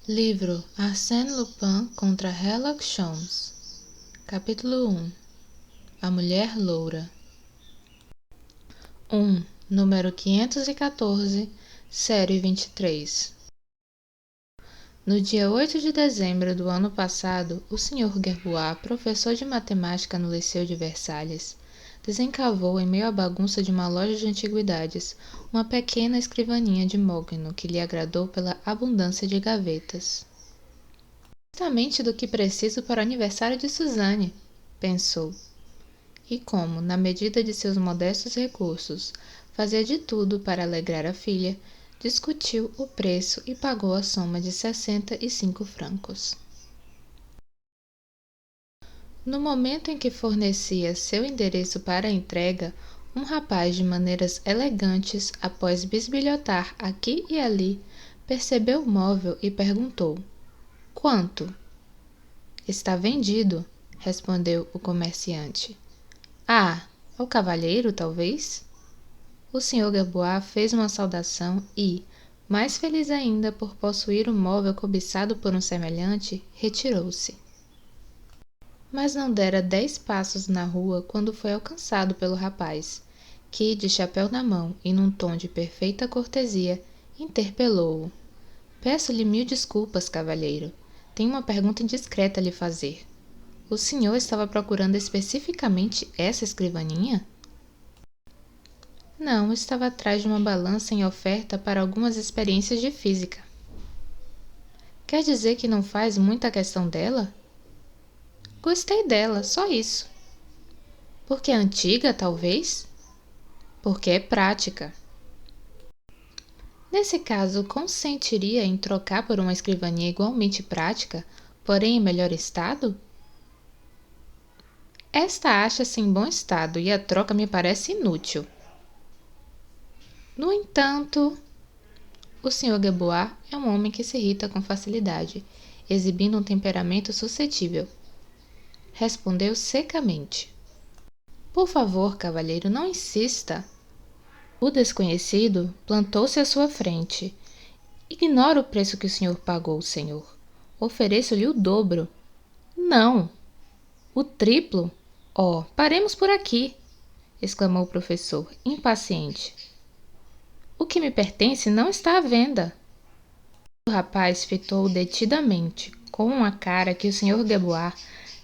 Livro Arsène Lupin contra Sherlock Holmes. Capítulo 1. A Mulher Loura. 1. Número 514, série 23. No dia 8 de dezembro do ano passado, o Sr. Gerbois, professor de matemática no Liceu de Versalhes, desencavou em meio à bagunça de uma loja de antiguidades uma pequena escrivaninha de mogno que lhe agradou pela abundância de gavetas. Justamente do que preciso para o aniversário de Suzanne, pensou. E como, na medida de seus modestos recursos, fazia de tudo para alegrar a filha, discutiu o preço e pagou a soma de 65 francos. No momento em que fornecia seu endereço para a entrega, um rapaz de maneiras elegantes, após bisbilhotar aqui e ali, percebeu o móvel e perguntou: "Quanto?" "Está vendido", respondeu o comerciante. "Ah, ao cavalheiro, talvez?" O Sr. Gerbois fez uma saudação e, mais feliz ainda por possuir o móvel cobiçado por um semelhante, retirou-se. Mas não dera 10 passos na rua quando foi alcançado pelo rapaz, que, de chapéu na mão e num tom de perfeita cortesia, interpelou-o. "Peço-lhe 1000 desculpas, cavalheiro. Tenho uma pergunta indiscreta a lhe fazer. O senhor estava procurando especificamente essa escrivaninha?" "Não, estava atrás de uma balança em oferta para algumas experiências de física." "Quer dizer que não faz muita questão dela?" "Gostei dela, só isso." "Porque é antiga, talvez?" "Porque é prática." "Nesse caso, consentiria em trocar por uma escrivaninha igualmente prática, porém em melhor estado?" "Esta acha-se em bom estado e a troca me parece inútil." "No entanto..." O Sr. Gerbois é um homem que se irrita com facilidade, exibindo um temperamento suscetível. Respondeu secamente: "Por favor, cavalheiro, não insista." O desconhecido plantou-se à sua frente. "Ignoro o preço que o senhor pagou, senhor. Ofereço-lhe o dobro." "Não." "O triplo?" "Oh, paremos por aqui!" exclamou o professor, impaciente. "O que me pertence não está à venda." O rapaz fitou-o detidamente, com uma cara que o Sr. Gerbois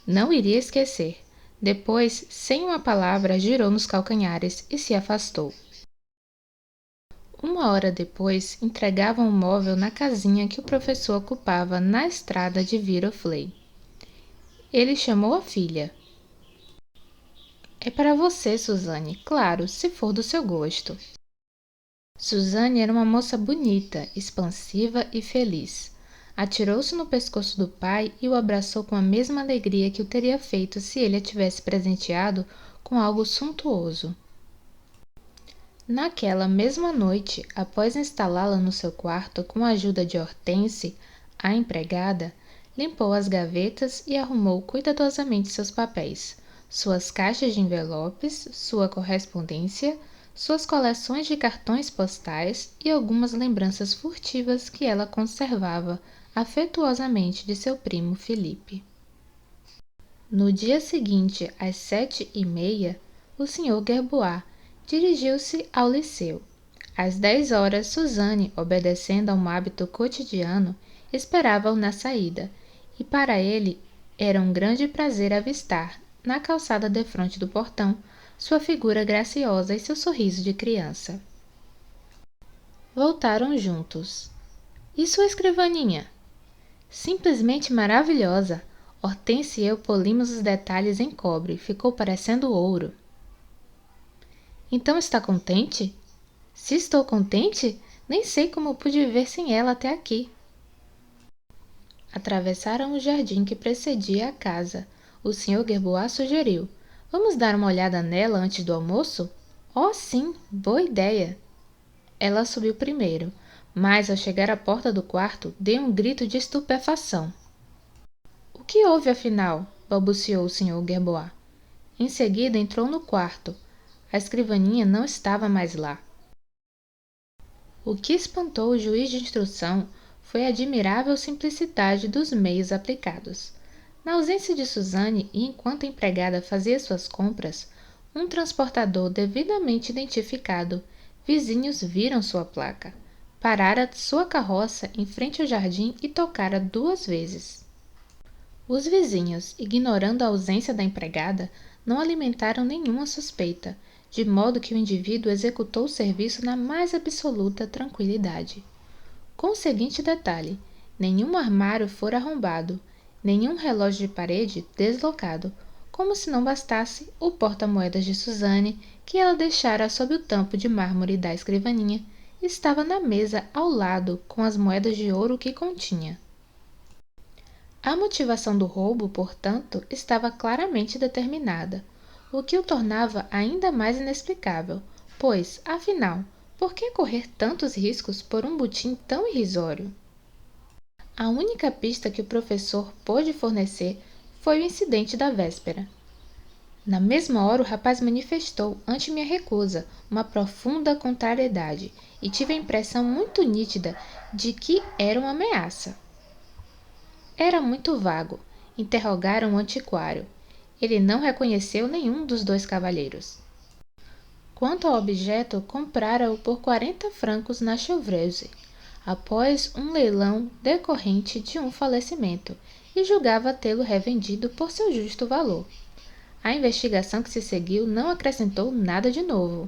não iria esquecer. Depois, sem uma palavra, girou nos calcanhares e se afastou. Uma hora depois, entregavam o móvel na casinha que o professor ocupava na estrada de Viroflay. Ele chamou a filha. "É para você, Suzanne, claro, se for do seu gosto." Suzanne era uma moça bonita, expansiva e feliz. Atirou-se no pescoço do pai e o abraçou com a mesma alegria que o teria feito se ele a tivesse presenteado com algo suntuoso. Naquela mesma noite, após instalá-la no seu quarto com a ajuda de Hortense, a empregada, limpou as gavetas e arrumou cuidadosamente seus papéis, suas caixas de envelopes, sua correspondência, suas coleções de cartões postais e algumas lembranças furtivas que ela conservava afetuosamente de seu primo Felipe. No dia seguinte, às 7h30, o Sr. Gerbois dirigiu-se ao liceu. Às 10 horas, Suzanne, obedecendo a um hábito cotidiano, esperava-o na saída, e para ele era um grande prazer avistar, na calçada defronte do portão, sua figura graciosa e seu sorriso de criança. Voltaram juntos. "E sua escrivaninha?" "Simplesmente maravilhosa. Hortense e eu polimos os detalhes em cobre, ficou parecendo ouro." "Então está contente?" "Se estou contente? Nem sei como pude viver sem ela até aqui." Atravessaram o jardim que precedia a casa. O Sr. Gerbois sugeriu: "Vamos dar uma olhada nela antes do almoço?" "Oh, sim, boa ideia." Ela subiu primeiro, mas ao chegar à porta do quarto, deu um grito de estupefação. "O que houve, afinal?" balbuciou o Sr. Gerbois. Em seguida entrou no quarto. A escrivaninha não estava mais lá. O que espantou o juiz de instrução foi a admirável simplicidade dos meios aplicados. Na ausência de Suzane e enquanto a empregada fazia suas compras, um transportador devidamente identificado, vizinhos viram sua placa. Parara sua carroça em frente ao jardim e tocara 2 vezes. Os vizinhos, ignorando a ausência da empregada, não alimentaram nenhuma suspeita, de modo que o indivíduo executou o serviço na mais absoluta tranquilidade. Com o seguinte detalhe: nenhum armário fora arrombado, nenhum relógio de parede deslocado, como se não bastasse o porta-moedas de Suzane, que ela deixara sob o tampo de mármore da escrivaninha, estava na mesa ao lado com as moedas de ouro que continha. A motivação do roubo, portanto, estava claramente determinada, o que o tornava ainda mais inexplicável, pois, afinal, por que correr tantos riscos por um butim tão irrisório? A única pista que o professor pôde fornecer foi o incidente da véspera. Na mesma hora o rapaz manifestou, ante minha recusa, uma profunda contrariedade, e tive a impressão muito nítida de que era uma ameaça. Era muito vago. Interrogaram o antiquário. Ele não reconheceu nenhum dos 2 cavalheiros. Quanto ao objeto, comprara-o por 40 francos na Chevreuse, após um leilão decorrente de um falecimento, e julgava tê-lo revendido por seu justo valor. A investigação que se seguiu não acrescentou nada de novo.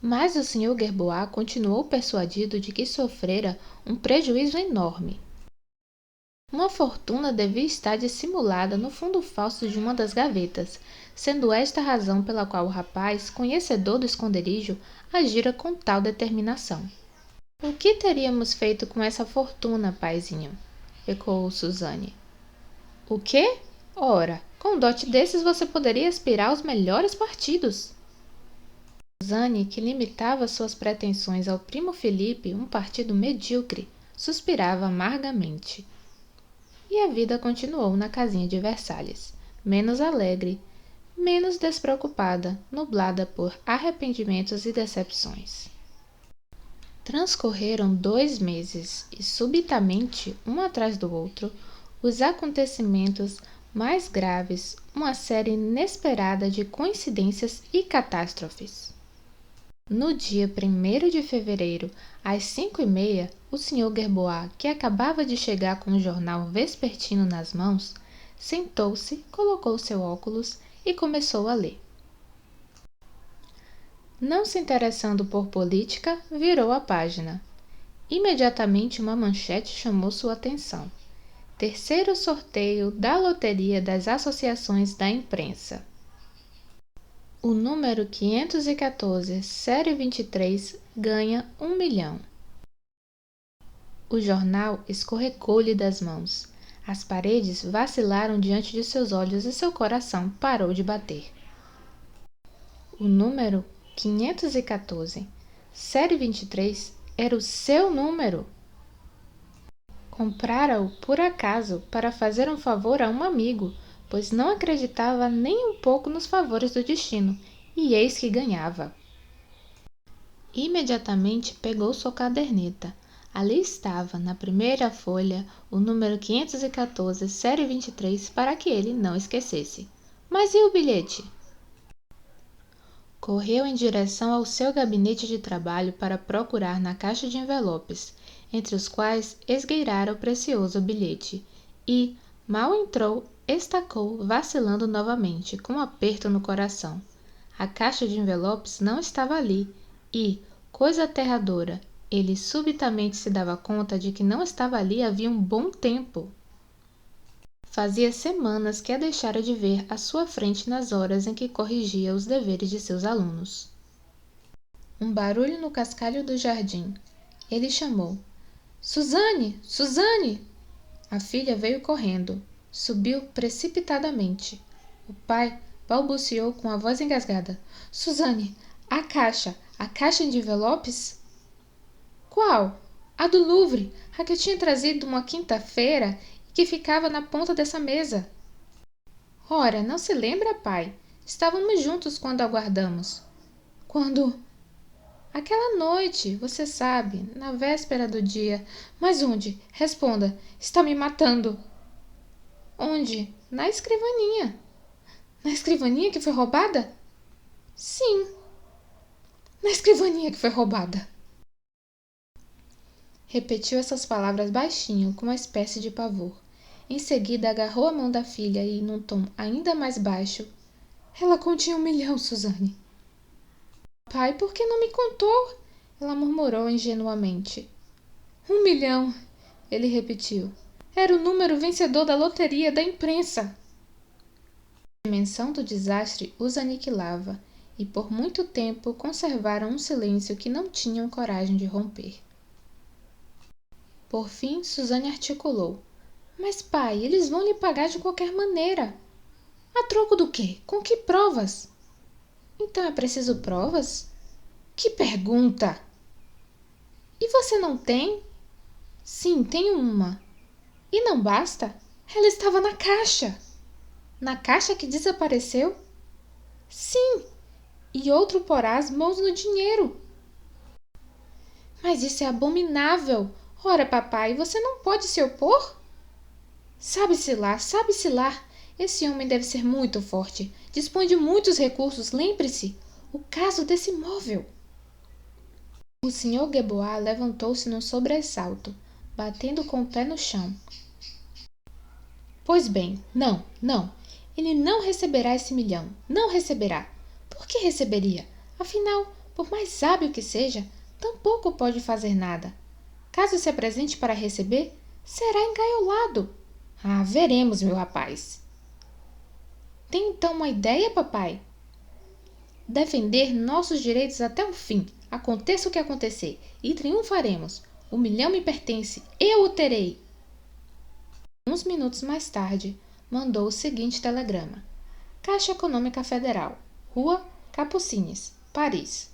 Mas o Sr. Gerbois continuou persuadido de que sofrera um prejuízo enorme. Uma fortuna devia estar dissimulada no fundo falso de uma das gavetas, sendo esta a razão pela qual o rapaz, conhecedor do esconderijo, agira com tal determinação. O que teríamos feito com essa fortuna, paizinho? Ecoou Suzane. O quê? Ora, com um dote desses você poderia aspirar aos melhores partidos. Suzane, que limitava suas pretensões ao primo Felipe, um partido medíocre, suspirava amargamente. E a vida continuou na casinha de Versalhes, menos alegre, menos despreocupada, nublada por arrependimentos e decepções. Transcorreram 2 meses e, subitamente, um atrás do outro, os acontecimentos mais graves, uma série inesperada de coincidências e catástrofes. No dia 1º de fevereiro, às 5h30, o Sr. Gerbois, que acabava de chegar com o jornal vespertino nas mãos, sentou-se, colocou seu óculos e começou a ler. Não se interessando por política, virou a página. Imediatamente uma manchete chamou sua atenção. 3º sorteio da loteria das associações da imprensa. O número 514, série 23, ganha 1 milhão. O jornal escorregou-lhe das mãos. As paredes vacilaram diante de seus olhos e seu coração parou de bater. O número 514, série 23, era o seu número. Comprara-o por acaso para fazer um favor a um amigo, pois não acreditava nem um pouco nos favores do destino, e eis que ganhava. Imediatamente pegou sua caderneta. Ali estava, na primeira folha, o número 514, série 23, para que ele não esquecesse. Mas e o bilhete? Correu em direção ao seu gabinete de trabalho para procurar na caixa de envelopes, entre os quais esgueirara o precioso bilhete, e, mal entrou, estacou, vacilando novamente, com um aperto no coração. A caixa de envelopes não estava ali, e, coisa aterradora, ele subitamente se dava conta de que não estava ali havia um bom tempo. Fazia semanas que a deixara de ver à sua frente nas horas em que corrigia os deveres de seus alunos. Um barulho no cascalho do jardim. Ele chamou. Suzane! Suzane! A filha veio correndo. Subiu precipitadamente. O pai balbuciou com a voz engasgada. Suzane! A caixa de envelopes? Qual? A do Louvre, a que eu tinha trazido uma quinta-feira e que ficava na ponta dessa mesa. Ora, não se lembra, pai? Estávamos juntos quando aguardamos. Quando Aquela noite, você sabe, na véspera do dia. Mas onde? Responda. Está me matando. Onde? Na escrivaninha. Na escrivaninha que foi roubada? Sim, na escrivaninha que foi roubada. Repetiu essas palavras baixinho, com uma espécie de pavor. Em seguida, agarrou a mão da filha e, num tom ainda mais baixo, ela continha 1 milhão, Suzane. Pai, por que não me contou? Ela murmurou ingenuamente. 1 milhão, ele repetiu. Era o número vencedor da loteria da imprensa. A dimensão do desastre os aniquilava, e por muito tempo conservaram um silêncio que não tinham coragem de romper. Por fim, Suzane articulou. Mas, pai, eles vão lhe pagar de qualquer maneira. A troco do quê? Com que provas? Então é preciso provas? Que pergunta! E você não tem? Sim, tenho uma. E não basta? Ela estava na caixa. Na caixa que desapareceu? Sim, e outro porá as mãos no dinheiro. Mas isso é abominável. Ora, papai, você não pode se opor? Sabe-se lá, sabe-se lá. Esse homem deve ser muito forte. Dispõe de muitos recursos, lembre-se. O caso desse móvel. O Sr. Gebois levantou-se num sobressalto, batendo com o pé no chão. Pois bem, não, não. Ele não receberá esse 1 milhão. Não receberá. Por que receberia? Afinal, por mais hábil que seja, tampouco pode fazer nada. Caso se apresente para receber, será engaiolado. Ah, veremos, meu rapaz. Tem então uma ideia, papai? Defender nossos direitos até o fim, aconteça o que acontecer, e triunfaremos. 1 milhão me pertence, eu o terei. Uns minutos mais tarde, mandou o seguinte telegrama. Caixa Econômica Federal, Rua Capucines, Paris.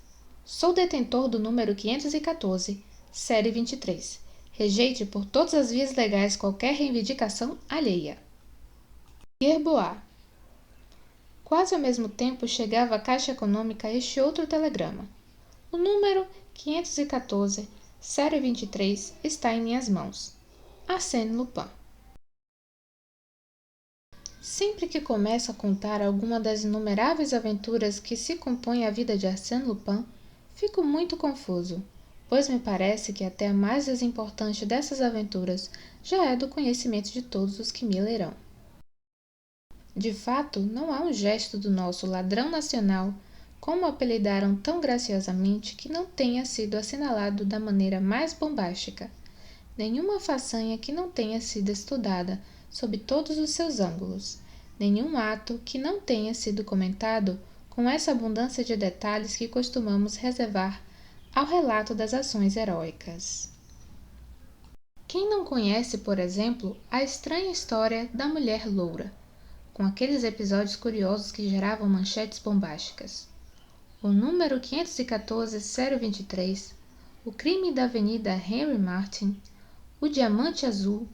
Sou detentor do número 514, série 23. Rejeite por todas as vias legais qualquer reivindicação alheia. Gerbois. Quase ao mesmo tempo chegava à Caixa Econômica este outro telegrama. O número 514, série 23, está em minhas mãos. Arsène Lupin. Sempre que começo a contar alguma das inumeráveis aventuras que se compõem a vida de Arsène Lupin, fico muito confuso, pois me parece que até a mais desimportante dessas aventuras já é do conhecimento de todos os que me lerão. De fato, não há um gesto do nosso ladrão nacional, como o apelidaram tão graciosamente, que não tenha sido assinalado da maneira mais bombástica, nenhuma façanha que não tenha sido estudada sob todos os seus ângulos, nenhum ato que não tenha sido comentado com essa abundância de detalhes que costumamos reservar ao relato das ações heróicas. Quem não conhece, por exemplo, a estranha história da mulher loura, com aqueles episódios curiosos que geravam manchetes bombásticas? O número 514, série 23, o crime da Avenida Henry Martin, o diamante azul,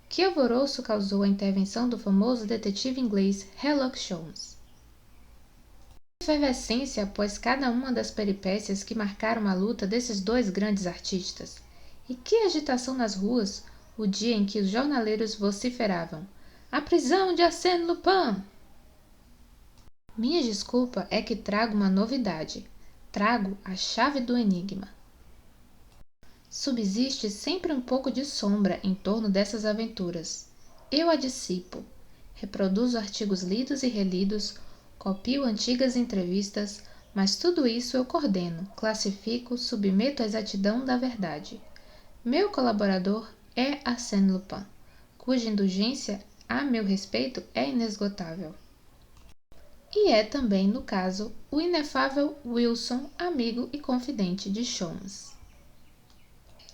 que alvoroço causou a intervenção do famoso detetive inglês Sherlock Holmes. Efervescência após cada uma das peripécias que marcaram a luta desses dois grandes artistas. E que agitação nas ruas, o dia em que os jornaleiros vociferavam: a prisão de Arsène Lupin! Minha desculpa é que trago uma novidade. Trago a chave do enigma. Subsiste sempre um pouco de sombra em torno dessas aventuras. Eu a dissipo. Reproduzo artigos lidos e relidos, copio antigas entrevistas, mas tudo isso eu coordeno, classifico, submeto à exatidão da verdade. Meu colaborador é Arsène Lupin, cuja indulgência a meu respeito é inesgotável. E é também, no caso, o inefável Wilson, amigo e confidente de Sholmes.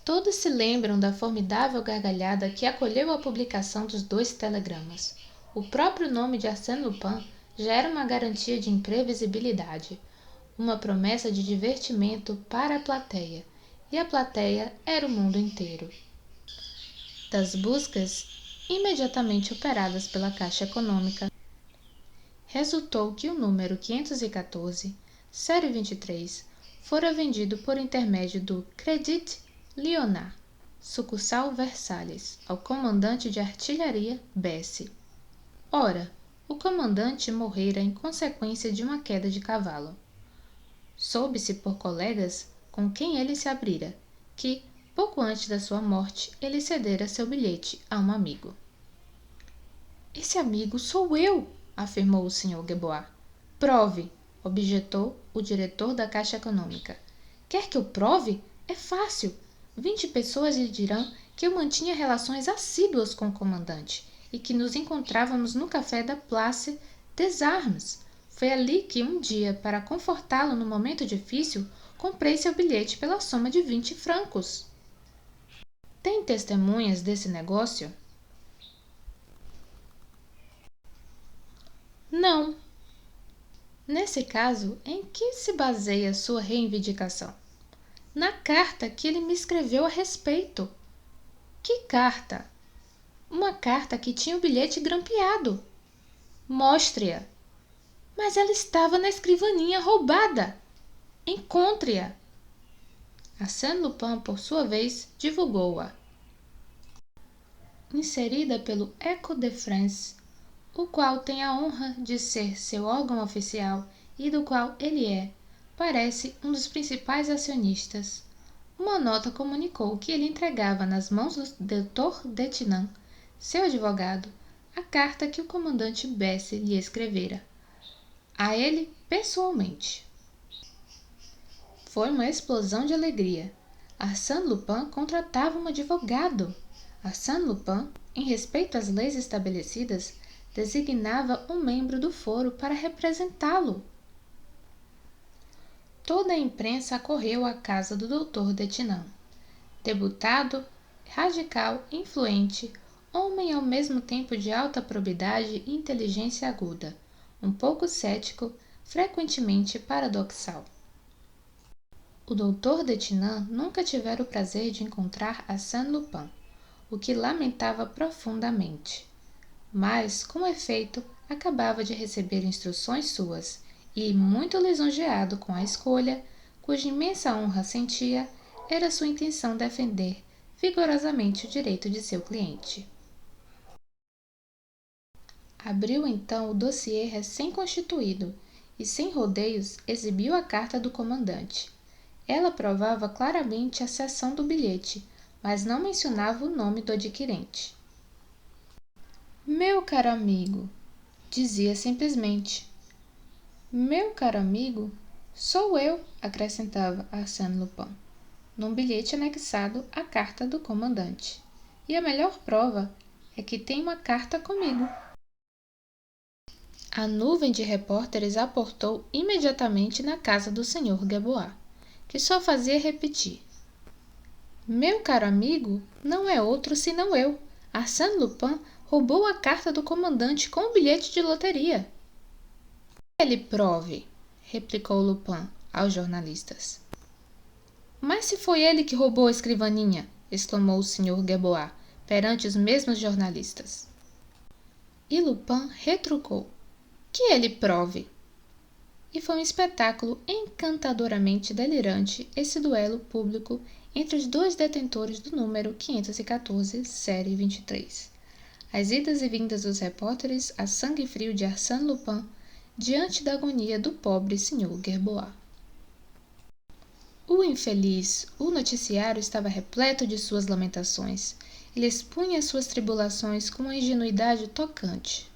Todos se lembram da formidável gargalhada que acolheu a publicação dos 2 telegramas. O próprio nome de Arsène Lupin já era uma garantia de imprevisibilidade, uma promessa de divertimento para a plateia, e a plateia era o mundo inteiro. Das buscas imediatamente operadas pela Caixa Econômica, resultou que o número 514, série 23, fora vendido por intermédio do Crédit Lyonnais, sucursal Versalhes, ao comandante de artilharia Besse. Ora, o comandante morrera em consequência de uma queda de cavalo. Soube-se por colegas com quem ele se abrira, que, pouco antes da sua morte, ele cedera seu bilhete a um amigo. Esse amigo sou eu, afirmou o Sr. Gerbois. Prove, objetou o diretor da Caixa Econômica. Quer que eu prove? É fácil. 20 pessoas lhe dirão que eu mantinha relações assíduas com o comandante e que nos encontrávamos no café da Place des Armes. Foi ali que um dia, para confortá-lo no momento difícil, comprei seu bilhete pela soma de 20 francos. Tem testemunhas desse negócio? Não. Nesse caso, em que se baseia sua reivindicação? Na carta que ele me escreveu a respeito. Que carta? Uma carta que tinha o bilhete grampeado. Mostre-a. Mas ela estava na escrivaninha roubada. Encontre-a. Arsène Lupin, por sua vez, divulgou-a. Inserida pelo Echo de France, o qual tem a honra de ser seu órgão oficial e do qual ele é, parece, um dos principais acionistas. Uma nota comunicou que ele entregava nas mãos do Dr. Detinan, seu advogado, a carta que o comandante Besse lhe escrevera. A ele, pessoalmente. Foi uma explosão de alegria. Arsène Lupin contratava um advogado. Arsène Lupin, em respeito às leis estabelecidas, designava um membro do foro para representá-lo. Toda a imprensa acorreu à casa do Dr. Detinan. Deputado, radical, influente, homem ao mesmo tempo de alta probidade e inteligência aguda, um pouco cético, frequentemente paradoxal. O Dr. Detinan nunca tivera o prazer de encontrar Arsène Lupin, o que lamentava profundamente. Mas, com efeito, acabava de receber instruções suas e, muito lisonjeado com a escolha, cuja imensa honra sentia, era sua intenção defender vigorosamente o direito de seu cliente. Abriu então o dossiê recém-constituído e, sem rodeios, exibiu a carta do comandante. Ela provava claramente a cessão do bilhete, mas não mencionava o nome do adquirente. Meu caro amigo, dizia simplesmente. Meu caro amigo, sou eu, acrescentava Arsène Lupin, num bilhete anexado à carta do comandante. E a melhor prova é que tem uma carta comigo. A nuvem de repórteres aportou imediatamente na casa do Sr. Gerbois, que só fazia repetir. Meu caro amigo não é outro senão eu. Arsène Lupin roubou a carta do comandante com o bilhete de loteria. Ele prove, replicou Lupin aos jornalistas. Mas se foi ele que roubou a escrivaninha, exclamou o Sr. Gerbois, perante os mesmos jornalistas. E Lupin retrucou. Que ele prove. E foi um espetáculo encantadoramente delirante esse duelo público entre os dois detentores do número 514, série 23. As idas e vindas dos repórteres a sangue frio de Arsène Lupin diante da agonia do pobre Sr. Gerbois. O infeliz, o noticiário estava repleto de suas lamentações. Ele expunha suas tribulações com uma ingenuidade tocante.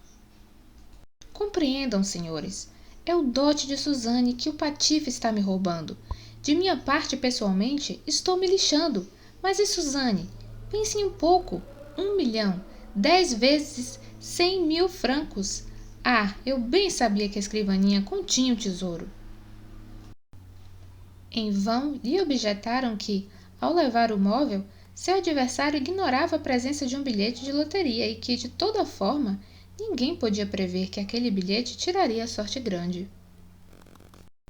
Compreendam, senhores, é o dote de Suzanne que o patife está me roubando. De minha parte, pessoalmente, estou me lixando. Mas e Suzanne? Pensem um pouco. 1 milhão, 10 vezes 100.000 francos. Ah, eu bem sabia que a escrivaninha continha o tesouro. Em vão lhe objetaram que, ao levar o móvel, seu adversário ignorava a presença de um bilhete de loteria e que, de toda forma, ninguém podia prever que aquele bilhete tiraria sorte grande.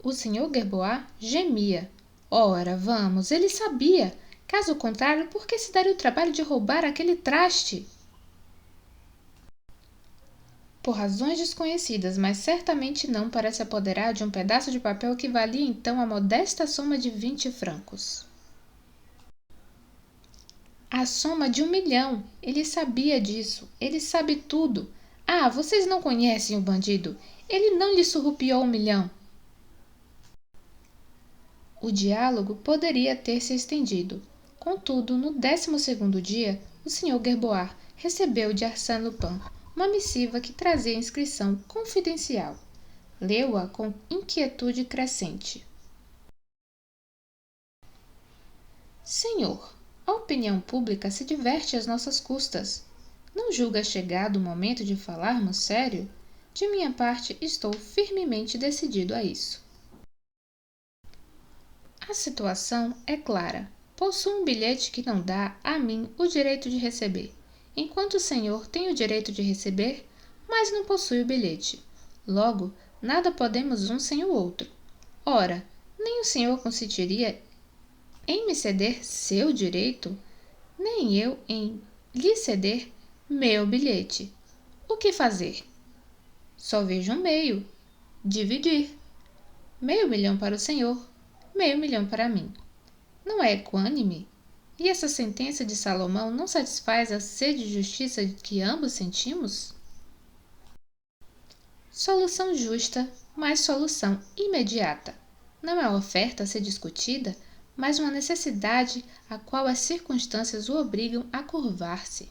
O Sr. Gerbois gemia. Ora, vamos, ele sabia. Caso contrário, por que se daria o trabalho de roubar aquele traste? por razões desconhecidas, mas certamente não para se apoderar de um pedaço de papel que valia então a modesta soma de 20 francos. A soma de 1 milhão! Ele sabia disso. Ele sabe tudo. Ah, vocês não conhecem o bandido. Ele não lhe surrupiou 1 milhão. O diálogo poderia ter se estendido. Contudo, no 12º dia, o Sr. Gerbois recebeu de Arsène Lupin uma missiva que trazia inscrição confidencial. Leu-a com inquietude crescente. Senhor, a opinião pública se diverte às nossas custas. Não julga chegado o momento de falarmos sério? De minha parte, estou firmemente decidido a isso. A situação é clara. Possuo um bilhete que não dá a mim o direito de receber, enquanto o senhor tem o direito de receber, mas não possui o bilhete. Logo, nada podemos um sem o outro. Ora, nem o senhor consentiria em me ceder seu direito, nem eu em lhe ceder meu bilhete. O que fazer? Só vejo um meio: dividir. 500.000 para o senhor, 500.000 para mim. Não é equânime? E essa sentença de Salomão não satisfaz a sede de justiça que ambos sentimos? Solução justa, mas solução imediata. Não é oferta a ser discutida, mas uma necessidade a qual as circunstâncias o obrigam a curvar-se.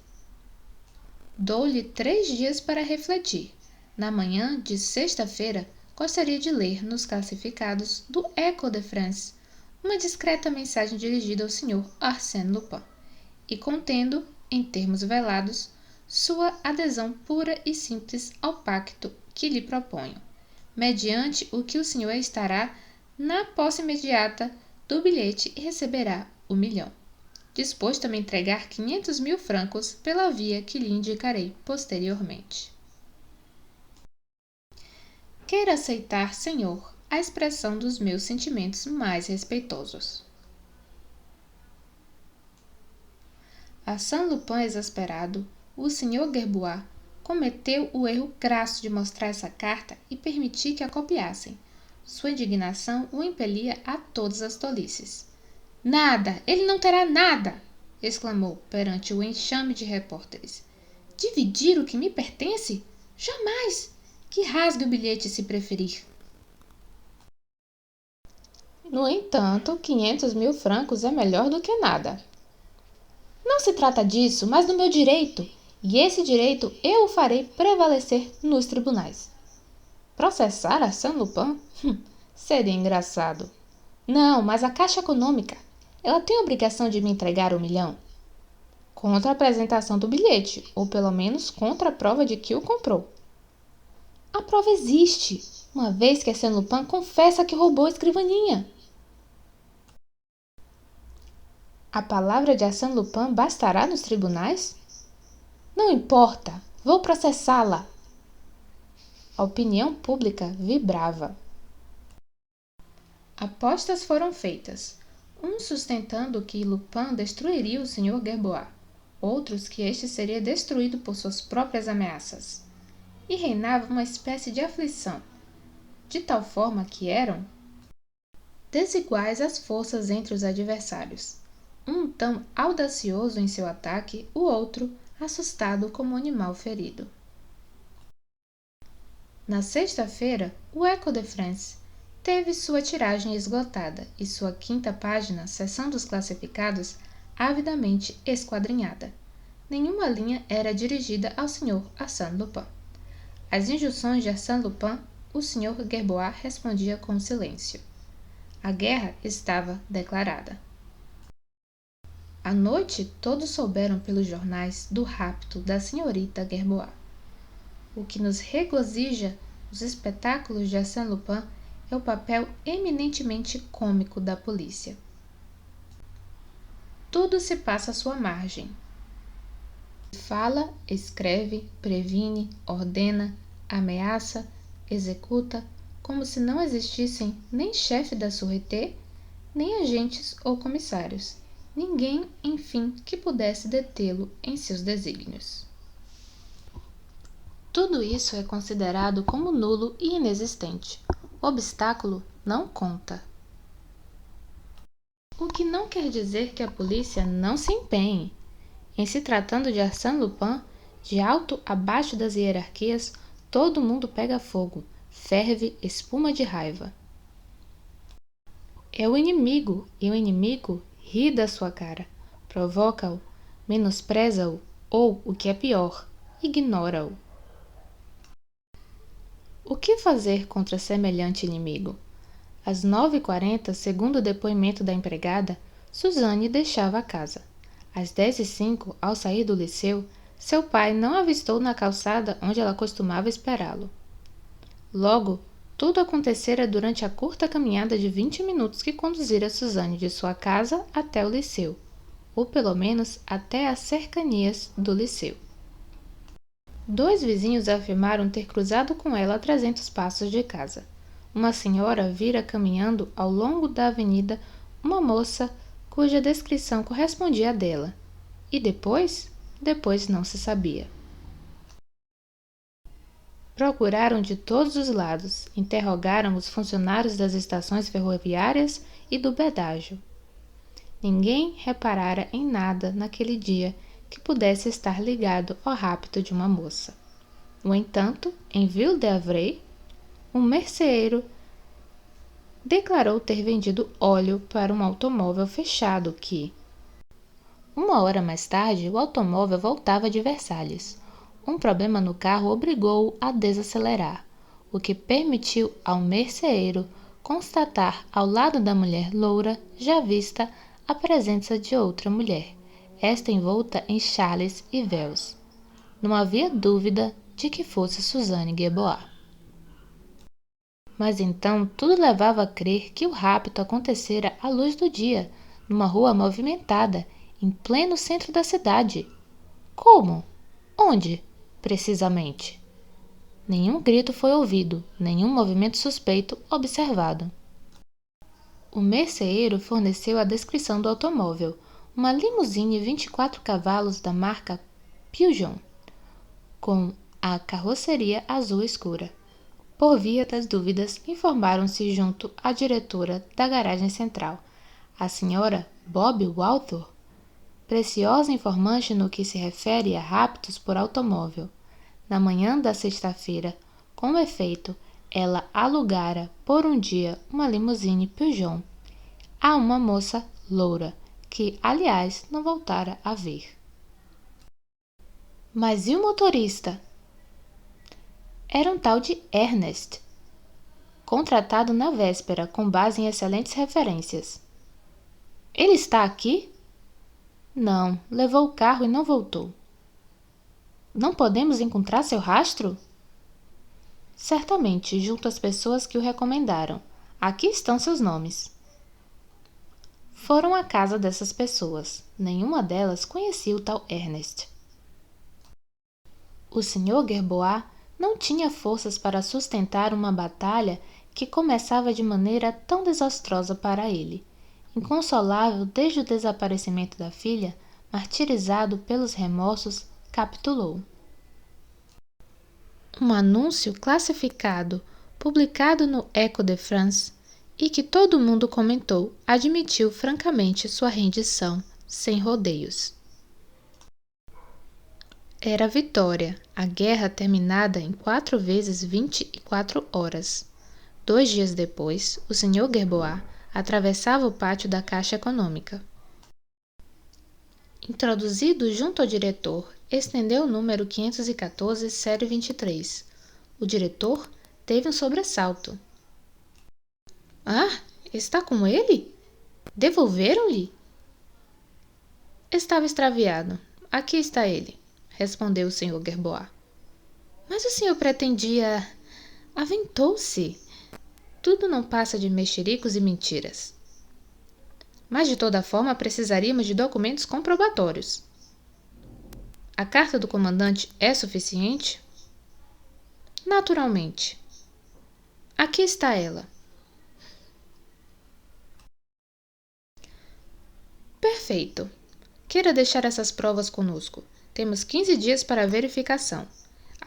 Dou-lhe 3 dias para refletir. Na manhã de sexta-feira, gostaria de ler nos classificados do Echo de France uma discreta mensagem dirigida ao Sr. Arsène Lupin e contendo, em termos velados, sua adesão pura e simples ao pacto que lhe proponho, mediante o que o senhor estará na posse imediata do bilhete e receberá o 1 milhão, disposto a me entregar 500.000 francos pela via que lhe indicarei posteriormente. Queira aceitar, senhor, a expressão dos meus sentimentos mais respeitosos. Arsène Lupin, exasperado, o Sr. Gerbois cometeu o erro crasso de mostrar essa carta e permitir que a copiassem. Sua indignação o impelia a todas as tolices. Nada! Ele não terá nada! Exclamou perante o enxame de repórteres. Dividir o que me pertence? Jamais! Que rasgue o bilhete se preferir. No entanto, 500.000 francos é melhor do que nada. Não se trata disso, mas do meu direito, e esse direito eu o farei prevalecer nos tribunais. Processar Arsène Lupin? Seria engraçado. Não, mas a Caixa Econômica, ela tem a obrigação de me entregar 1 milhão? Contra a apresentação do bilhete, ou pelo menos contra a prova de que o comprou. A prova existe, uma vez que Arsène Lupin confessa que roubou a escrivaninha. A palavra de Arsène Lupin bastará nos tribunais? Não importa, vou processá-la. A opinião pública vibrava. Apostas foram feitas, uns sustentando que Lupin destruiria o Sr. Gerbois, outros que este seria destruído por suas próprias ameaças. E reinava uma espécie de aflição, de tal forma que eram desiguais as forças entre os adversários, um tão audacioso em seu ataque, o outro assustado como um animal ferido. Na sexta-feira, o Echo de France teve sua tiragem esgotada e sua 5ª página, seção dos classificados, avidamente esquadrinhada. Nenhuma linha era dirigida ao Sr. Arsène Lupin. Às injunções de Arsène Lupin, o Sr. Gerbois respondia com silêncio. A guerra estava declarada. À noite, todos souberam pelos jornais do rapto da senhorita Gerbois. O que nos regozija os espetáculos de Arsène Lupin é o papel eminentemente cômico da polícia. Tudo se passa à sua margem. Fala, escreve, previne, ordena, ameaça, executa, como se não existissem nem chefe da sûreté, nem agentes ou comissários. Ninguém, enfim, que pudesse detê-lo em seus desígnios. Tudo isso é considerado como nulo e inexistente. O obstáculo não conta. O que não quer dizer que a polícia não se empenhe. Em se tratando de Arsène Lupin, de alto abaixo das hierarquias, todo mundo pega fogo, ferve espuma de raiva. É o inimigo, e o inimigo ri da sua cara, provoca-o, menospreza-o ou, o que é pior, ignora-o. O que fazer contra semelhante inimigo? Às 9h40, segundo o depoimento da empregada, Suzane deixava a casa. Às 10h05, ao sair do liceu, seu pai não a avistou na calçada onde ela costumava esperá-lo. Logo, tudo acontecera durante a curta caminhada de 20 minutos que conduzira Suzane de sua casa até o liceu, ou pelo menos até as cercanias do liceu. 2 vizinhos afirmaram ter cruzado com ela a 300 passos de casa. Uma senhora vira caminhando ao longo da avenida uma moça cuja descrição correspondia à dela. E depois? Depois não se sabia. Procuraram de todos os lados, interrogaram os funcionários das estações ferroviárias e do pedágio. Ninguém reparara em nada naquele dia que pudesse estar ligado ao rapto de uma moça. No entanto, em Ville-d'Avray, um merceeiro declarou ter vendido óleo para um automóvel fechado que, 1 hora mais tarde, o automóvel voltava de Versalhes. Um problema no carro obrigou-o a desacelerar, o que permitiu ao merceeiro constatar ao lado da mulher loura já vista a presença de outra mulher, esta envolta em chales e véus. Não havia dúvida de que fosse Suzane Gerboat. Mas então tudo levava a crer que o rapto acontecera à luz do dia, numa rua movimentada, em pleno centro da cidade. Como? Onde, precisamente? Nenhum grito foi ouvido, nenhum movimento suspeito observado. O merceeiro forneceu a descrição do automóvel, uma limusine 24 cavalos da marca Peugeot, com a carroceria azul escura. Por via das dúvidas, informaram-se junto à diretora da garagem central, a senhora Bob Walthor, preciosa informante no que se refere a raptos por automóvel. Na manhã da sexta-feira, com efeito, ela alugara por um dia uma limusine Peugeot a uma moça loura, que, aliás, não voltara a ver. Mas e o motorista? Era um tal de Ernest, contratado na véspera com base em excelentes referências. Ele está aqui? Não, levou o carro e não voltou. Não podemos encontrar seu rastro? Certamente, junto às pessoas que o recomendaram. Aqui estão seus nomes. Foram à casa dessas pessoas. Nenhuma delas conhecia o tal Ernest. O Sr. Gerboat não tinha forças para sustentar uma batalha que começava de maneira tão desastrosa para ele. Inconsolável desde o desaparecimento da filha, martirizado pelos remorsos, capitulou. Um anúncio classificado, publicado no Echo de France, e que todo mundo comentou, admitiu francamente sua rendição, sem rodeios. Era a vitória, a guerra terminada em 4 vezes 24 horas. 2 dias depois, o Sr. Gerboat atravessava o pátio da Caixa Econômica. Introduzido junto ao diretor, estendeu o número 514, série 23. O diretor teve um sobressalto. Ah, está com ele? Devolveram-lhe? Estava extraviado. Aqui está ele, respondeu o Sr. Gerboat. Mas o senhor pretendia... Aventou-se. Tudo não passa de mexericos e mentiras. Mas, de toda forma, precisaríamos de documentos comprobatórios. A carta do comandante é suficiente? Naturalmente. Aqui está ela. Perfeito. Queira deixar essas provas conosco. Temos 15 dias para a verificação.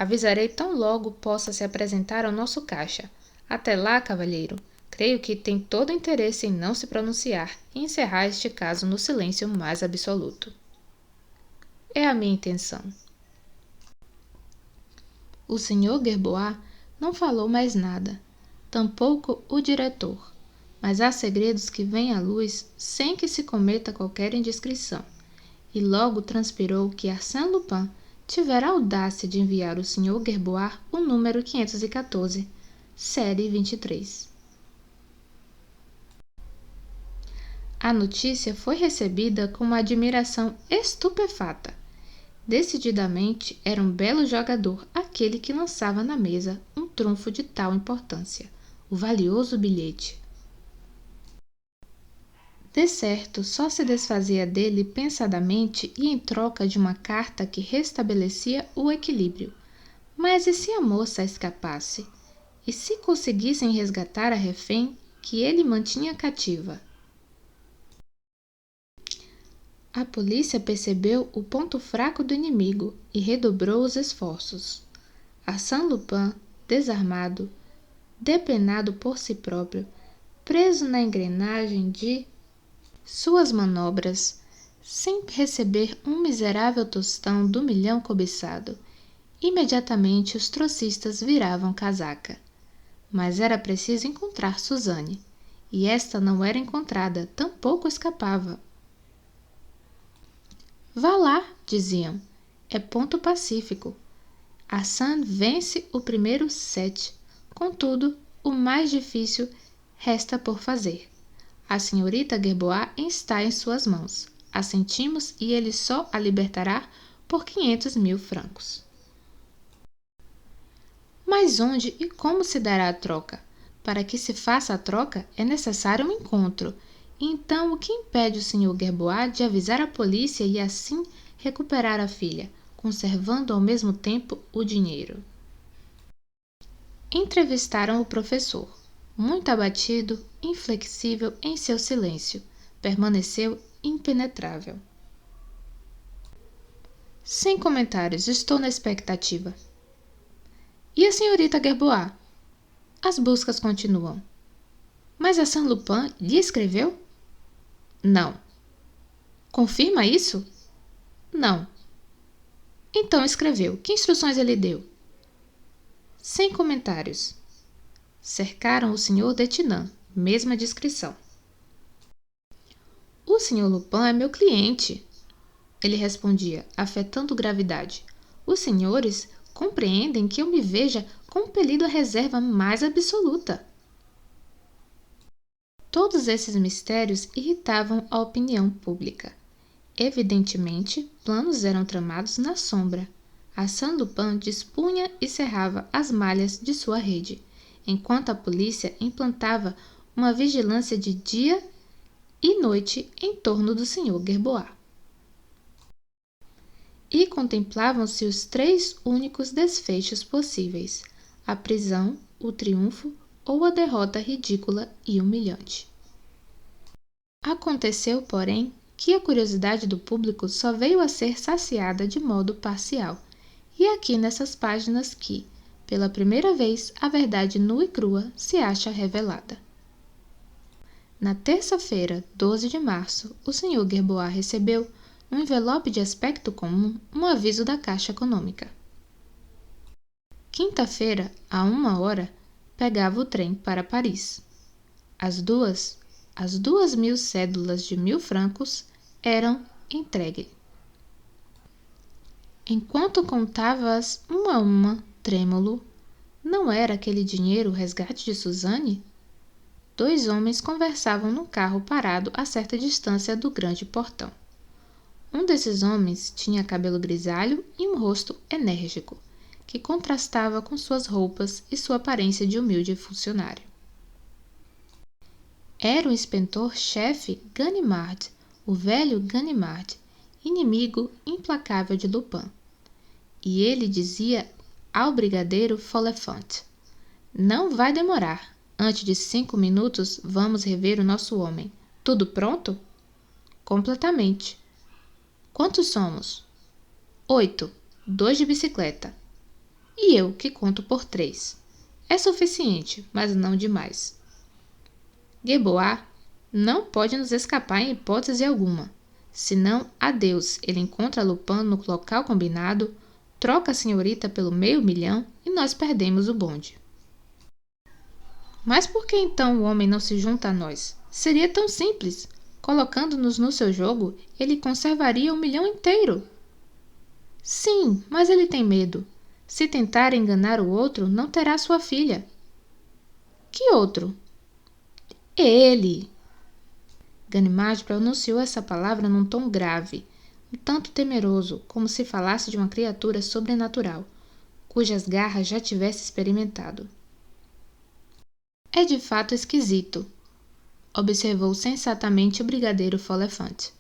Avisarei tão logo possa se apresentar ao nosso caixa. Até lá, cavalheiro, creio que tem todo o interesse em não se pronunciar e encerrar este caso no silêncio mais absoluto. É a minha intenção. O Sr. Gerbois não falou mais nada, tampouco o diretor, mas há segredos que vêm à luz sem que se cometa qualquer indiscrição, e logo transpirou que Arsène Lupin tivera a audácia de enviar ao Sr. Gerbois o número 514, série 23. A notícia foi recebida com uma admiração estupefata. Decididamente era um belo jogador aquele que lançava na mesa um trunfo de tal importância, o valioso bilhete. De certo, só se desfazia dele pensadamente e em troca de uma carta que restabelecia o equilíbrio. Mas e se a moça escapasse? E se conseguissem resgatar a refém que ele mantinha cativa? A polícia percebeu o ponto fraco do inimigo e redobrou os esforços. Arsène Lupin, desarmado, depenado por si próprio, preso na engrenagem de suas manobras, sem receber um miserável tostão do milhão cobiçado, imediatamente os trocistas viravam casaca. Mas era preciso encontrar Suzanne, e esta não era encontrada, tampouco escapava. Vá lá, diziam, é ponto pacífico. Arsène vence o primeiro set, contudo, o mais difícil resta por fazer. A senhorita Gerbois está em suas mãos. Assentimos e ele só a libertará por 500.000 francos. Mas onde e como se dará a troca? Para que se faça a troca, é necessário um encontro. E então, o que impede o Sr. Gerbois de avisar a polícia e assim recuperar a filha, conservando ao mesmo tempo o dinheiro? Entrevistaram o professor. Muito abatido, inflexível em seu silêncio, permaneceu impenetrável. Sem comentários, estou na expectativa. E a senhorita Gerbois? As buscas continuam. Mas Arsène Lupin lhe escreveu? Não. Confirma isso? Não. Então escreveu. Que instruções ele deu? Sem comentários. Cercaram o Sr. Detinan, mesma descrição. O Sr. Lupin é meu cliente, ele respondia, afetando gravidade. Os senhores compreendem que eu me veja compelido à reserva mais absoluta. Todos esses mistérios irritavam a opinião pública. Evidentemente, planos eram tramados na sombra. Arsène Lupin dispunha e cerrava as malhas de sua rede, enquanto a polícia implantava uma vigilância de dia e noite em torno do Sr. Gerbois. E contemplavam-se os 3 únicos desfechos possíveis: a prisão, o triunfo ou a derrota ridícula e humilhante. Aconteceu, porém, que a curiosidade do público só veio a ser saciada de modo parcial, e é aqui nessas páginas que, pela primeira vez, a verdade nua e crua se acha revelada. Na terça-feira, 12 de março, o Sr. Gerbois recebeu, num envelope de aspecto comum, um aviso da Caixa Econômica. Quinta-feira, à 1h, pegava o trem para Paris. As 2.000 cédulas de 1.000 francos eram entregues. Enquanto contava-as uma a uma, trêmulo, não era aquele dinheiro o resgate de Suzanne? 2 homens conversavam no carro parado a certa distância do grande portão. Um desses homens tinha cabelo grisalho e um rosto enérgico, que contrastava com suas roupas e sua aparência de humilde funcionário. Era o inspetor-chefe Ganimard, o velho Ganimard, inimigo implacável de Lupin. E ele dizia ao brigadeiro Follefant: "Não vai demorar. Antes de 5 minutos, vamos rever o nosso homem. Tudo pronto?" "Completamente." "Quantos somos?" 8, 2 de bicicleta." e eu que conto por 3. É suficiente, mas não demais. Gerboá não pode nos escapar em hipótese alguma. Senão, adeus, ele encontra Lupin no local combinado, troca a senhorita pelo 500.000 e nós perdemos o bonde. Mas por que então o homem não se junta a nós? Seria tão simples. Colocando-nos no seu jogo, ele conservaria 1.000.000 inteiro. Sim, mas ele tem medo. Se tentar enganar o outro, não terá sua filha. Que outro? Ele! Ganimard pronunciou essa palavra num tom grave, um tanto temeroso, como se falasse de uma criatura sobrenatural, cujas garras já tivesse experimentado. É de fato esquisito, observou sensatamente o brigadeiro Follefante.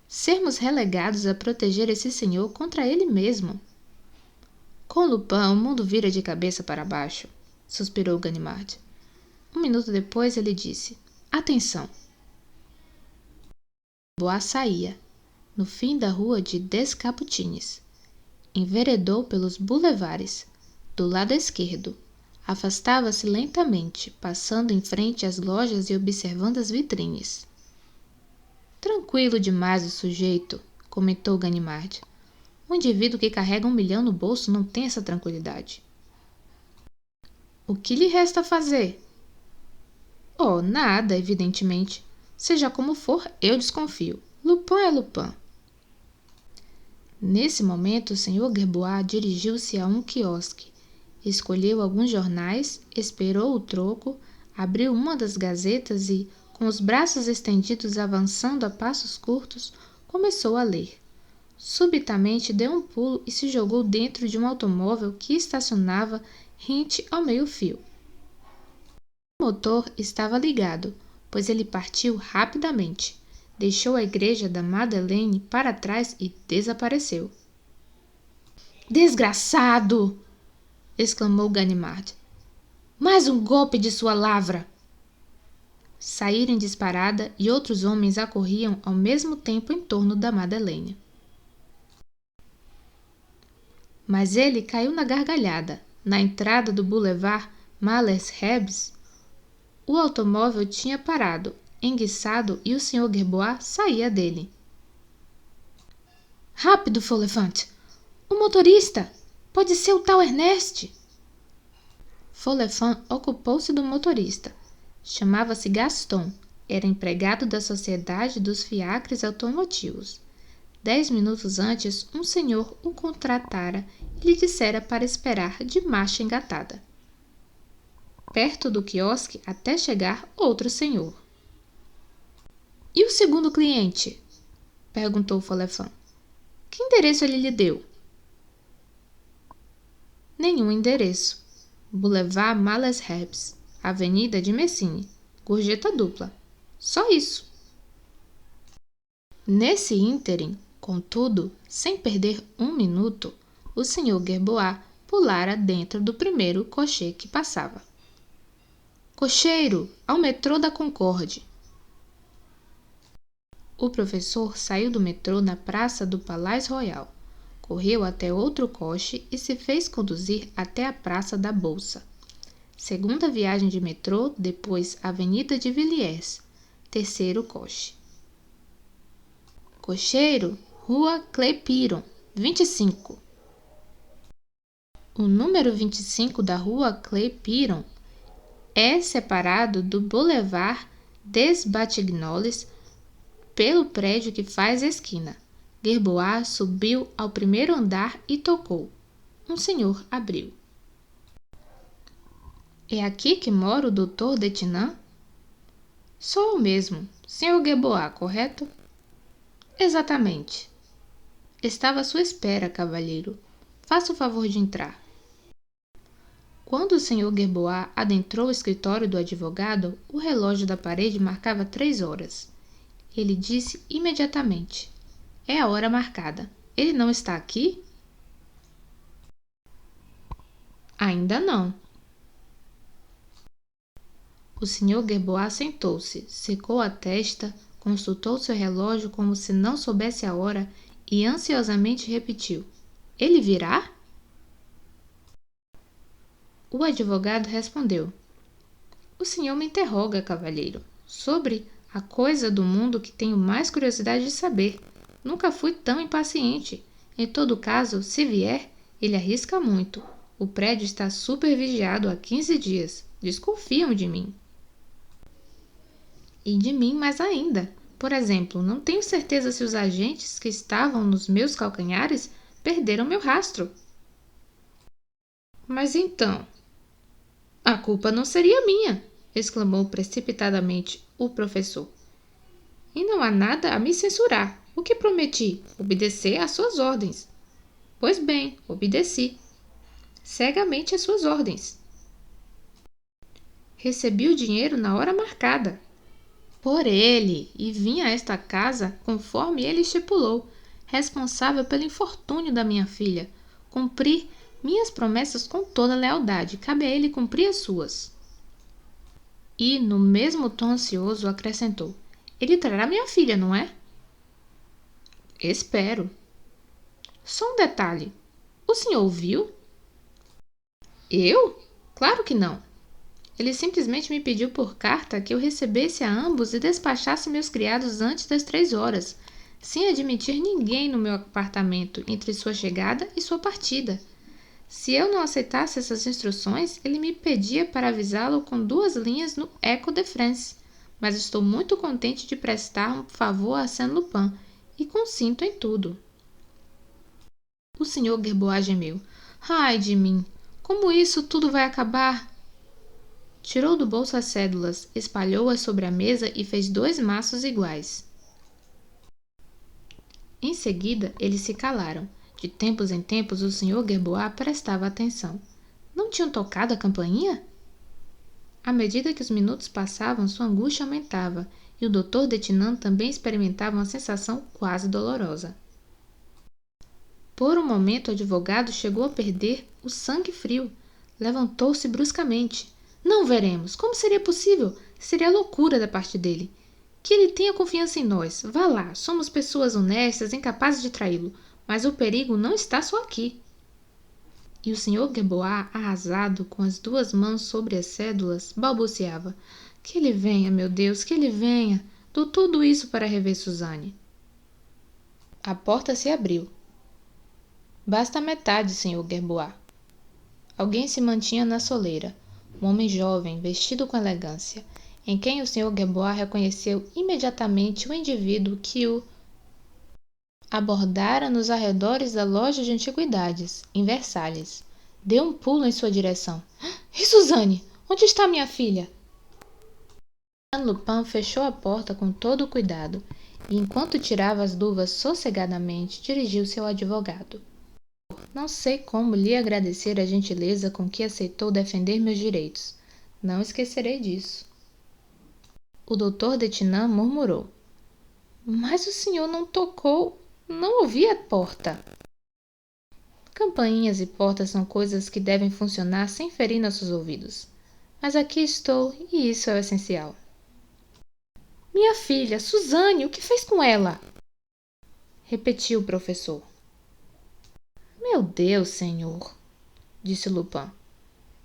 Sermos relegados a proteger esse senhor contra ele mesmo. Com Lupin, o mundo vira de cabeça para baixo, suspirou Ganimard. 1 minuto depois ele disse, atenção. Boa saía, no fim da rua de Descapotines. Enveredou pelos boulevares, do lado esquerdo. Afastava-se lentamente, passando em frente às lojas e observando as vitrines. Tranquilo demais o sujeito, comentou Ganimard. Um indivíduo que carrega 1.000.000 no bolso não tem essa tranquilidade. O que lhe resta fazer? Oh, nada, evidentemente. Seja como for, eu desconfio. Lupin é Lupin. Nesse momento, o Sr. Gerbois dirigiu-se a um quiosque. Escolheu alguns jornais, esperou o troco, abriu uma das gazetas e, com os braços estendidos avançando a passos curtos, começou a ler. Subitamente deu um pulo e se jogou dentro de um automóvel que estacionava rente ao meio-fio. O motor estava ligado, pois ele partiu rapidamente, deixou a igreja da Madeleine para trás e desapareceu. Desgraçado! Exclamou Ganimard. Mais um golpe de sua lavra! Saíram em disparada e outros homens acorriam ao mesmo tempo em torno da Madeleine. Mas ele caiu na gargalhada. Na entrada do boulevard Malesherbes, o automóvel tinha parado, enguiçado, e o Sr. Gerbois saía dele. Rápido, Follefante! O motorista! Pode ser o tal Ernest! Follefante ocupou-se do motorista. Chamava-se Gaston. Era empregado da Sociedade dos Fiacres Automotivos. 10 minutos antes, um senhor o contratara e lhe dissera para esperar de marcha engatada. Perto do quiosque, até chegar outro senhor. E o segundo cliente? Perguntou Follefante. Que endereço ele lhe deu? Nenhum endereço. Boulevard Malesherbes, Avenida de Messine, gorjeta dupla. Só isso. Nesse ínterim, contudo, sem perder 1 minuto, o Sr. Gerbois pulara dentro do primeiro cocher que passava. Cocheiro, ao metrô da Concorde. O professor saiu do metrô na praça do Palais Royal, correu até outro coche e se fez conduzir até a Praça da Bolsa. Segunda viagem de metrô, depois Avenida de Villiers, terceiro coche. Cocheiro, Rua Clé-Piron, 25. O número 25 da Rua Clé-Piron é separado do Boulevard des Batignolles pelo prédio que faz a esquina. Gerbois subiu ao primeiro andar e tocou. Um senhor abriu. É aqui que mora o Dr. Detinan? Sou eu mesmo, Sr. Gerbois, correto? Exatamente. Estava à sua espera, cavalheiro. Faça o favor de entrar. Quando o Sr. Gerbois adentrou o escritório do advogado, o relógio da parede marcava 3 horas. Ele disse imediatamente: é a hora marcada. Ele não está aqui? Ainda não. O Sr. Gerbois sentou-se, secou a testa, consultou seu relógio como se não soubesse a hora e ansiosamente repetiu: ele virá? O advogado respondeu: O senhor me interroga, cavalheiro, sobre a coisa do mundo que tenho mais curiosidade de saber. Nunca fui tão impaciente. Em todo caso, se vier, ele arrisca muito. O prédio está supervigiado há 15 dias. Desconfiam de mim. E de mim mais ainda. Por exemplo, não tenho certeza se os agentes que estavam nos meus calcanhares perderam meu rastro. Mas então, a culpa não seria minha, exclamou precipitadamente o professor. E não há nada a me censurar. O que prometi? Obedecer às suas ordens. Pois bem, obedeci cegamente às suas ordens. Recebi o dinheiro na hora marcada por ele e vim a esta casa conforme ele estipulou, responsável pelo infortúnio da minha filha. Cumpri minhas promessas com toda lealdade. Cabe a ele cumprir as suas. E, no mesmo tom ansioso, acrescentou: Ele trará minha filha, não é? Espero. Só um detalhe. O senhor o viu? Eu? Claro que não. Ele simplesmente me pediu por carta que eu recebesse a ambos e despachasse meus criados antes das 3 horas, sem admitir ninguém no meu apartamento entre sua chegada e sua partida. Se eu não aceitasse essas instruções, ele me pedia para avisá-lo com 2 linhas no Echo de France. Mas estou muito contente de prestar um favor a Saint-Lupin e consinto em tudo. O Sr. Gerbois gemeu. Ai de mim! Como isso tudo vai acabar? Tirou do bolso as cédulas, espalhou-as sobre a mesa e fez 2 maços iguais. Em seguida, eles se calaram. De tempos em tempos, o Sr. Gerbois prestava atenção. Não tinham tocado a campainha? À medida que os minutos passavam, sua angústia aumentava, e o Dr. Detinan também experimentava uma sensação quase dolorosa. Por um momento, o advogado chegou a perder o sangue frio. Levantou-se bruscamente. Não veremos. Como seria possível? Seria loucura da parte dele. Que ele tenha confiança em nós. Vá lá. Somos pessoas honestas, incapazes de traí-lo. Mas o perigo não está só aqui. E o Sr. Gerbois, arrasado, com as 2 mãos sobre as cédulas, balbuciava. Que ele venha, meu Deus, que ele venha. Dou tudo isso para rever Suzanne. A porta se abriu. Basta a metade, Sr. Gerbois. Alguém se mantinha na soleira. Um homem jovem, vestido com elegância, em quem o Sr. Gerbois reconheceu imediatamente o indivíduo que o abordara nos arredores da loja de antiguidades, em Versalhes. Deu um pulo em sua direção. E Suzanne? Onde está minha filha? Saint-Lupin fechou a porta com todo o cuidado e, enquanto tirava as luvas sossegadamente, dirigiu-se ao advogado. Não sei como lhe agradecer a gentileza com que aceitou defender meus direitos. Não esquecerei disso. O Dr. Detinan murmurou. Mas o senhor não tocou, não ouvi a porta. Campainhas e portas são coisas que devem funcionar sem ferir nossos ouvidos. Mas aqui estou e isso é o essencial. Minha filha, Suzanne, o que fez com ela? Repetiu o professor. Meu Deus, senhor, disse Lupin.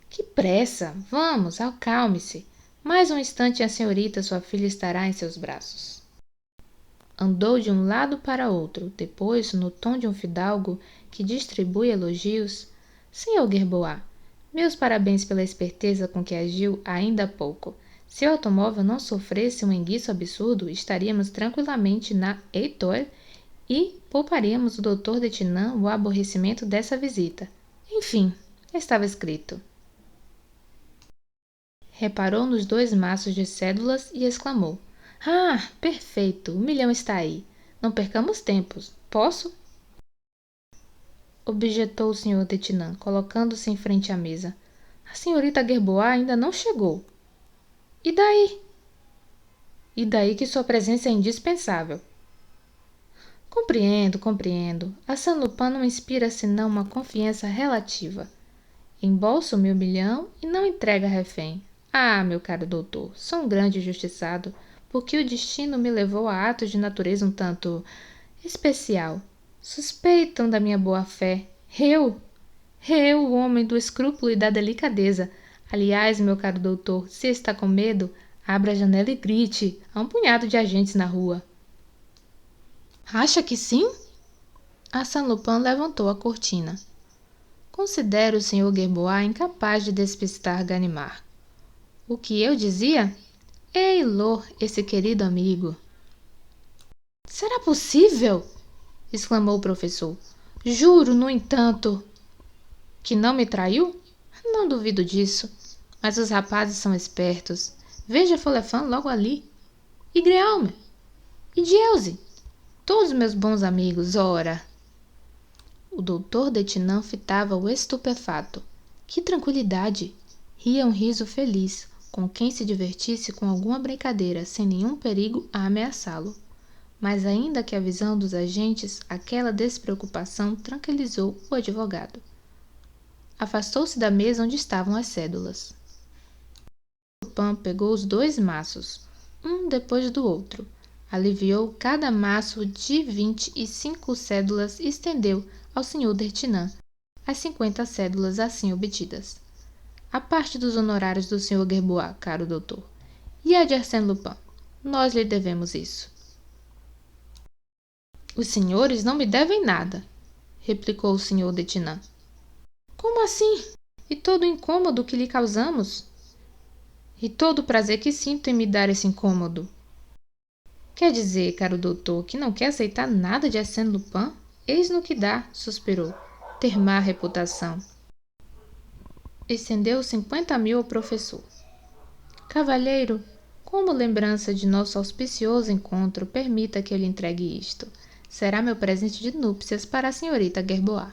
Que pressa! Vamos, acalme-se. Mais um instante e a senhorita, sua filha, estará em seus braços. Andou de um lado para outro, depois, no tom de um fidalgo que distribui elogios. Senhor Gerbois, meus parabéns pela esperteza com que agiu ainda há pouco. Se o automóvel não sofresse um enguiço absurdo, estaríamos tranquilamente na Étoile e pouparíamos o Dr. Detinan o aborrecimento dessa visita. Enfim, estava escrito. Reparou nos 2 maços de cédulas e exclamou. Ah, perfeito, o milhão está aí. Não percamos tempos. Posso? Objetou o Sr. Detinan, colocando-se em frente à mesa. A senhorita Gerbois ainda não chegou. E daí? E daí que sua presença é indispensável. Compreendo. A Saint-Lupin não inspira senão uma confiança relativa. Embolsa o meu milhão e não entrega refém. Ah, meu caro doutor, sou um grande injustiçado, porque o destino me levou a atos de natureza um tanto especial. Suspeitam da minha boa-fé. Eu? Eu, o homem do escrúpulo e da delicadeza. Aliás, meu caro doutor, se está com medo, abra a janela e grite. Há um punhado de agentes na rua. Acha que sim? Arsène Lupin levantou a cortina. Considero o Sr. Gerbois incapaz de despistar Ganimard. O que eu dizia? Ei, Lô, esse querido amigo. Será possível? Exclamou o professor. Juro, no entanto, que não me traiu? Não duvido disso. Mas os rapazes são espertos. Veja Follefant logo ali. E Guillaume. E Dieuze. Todos meus bons amigos, ora. O doutor Detinan fitava-o estupefato. Que tranquilidade! Ria um riso feliz, com quem se divertisse com alguma brincadeira, sem nenhum perigo a ameaçá-lo. Mas ainda que a visão dos agentes, aquela despreocupação tranquilizou o advogado. Afastou-se da mesa onde estavam as cédulas. Lupin pegou os 2 maços, um depois do outro. Aliviou cada maço de 25 cédulas e estendeu ao Sr. Detinan as 50 cédulas assim obtidas. A parte dos honorários do Sr. Gerbois, caro doutor, e a de Arsène Lupin. Nós lhe devemos isso. Os senhores não me devem nada, replicou o Sr. Detinan. Como assim? E todo o incômodo que lhe causamos? E todo o prazer que sinto em me dar esse incômodo? Quer dizer, caro doutor, que não quer aceitar nada de Arsène Lupin? Eis no que dá, suspirou. Ter má reputação. Estendeu 50.000 ao professor. Cavalheiro, como lembrança de nosso auspicioso encontro, permita que eu lhe entregue isto. Será meu presente de núpcias para a senhorita Gerbois.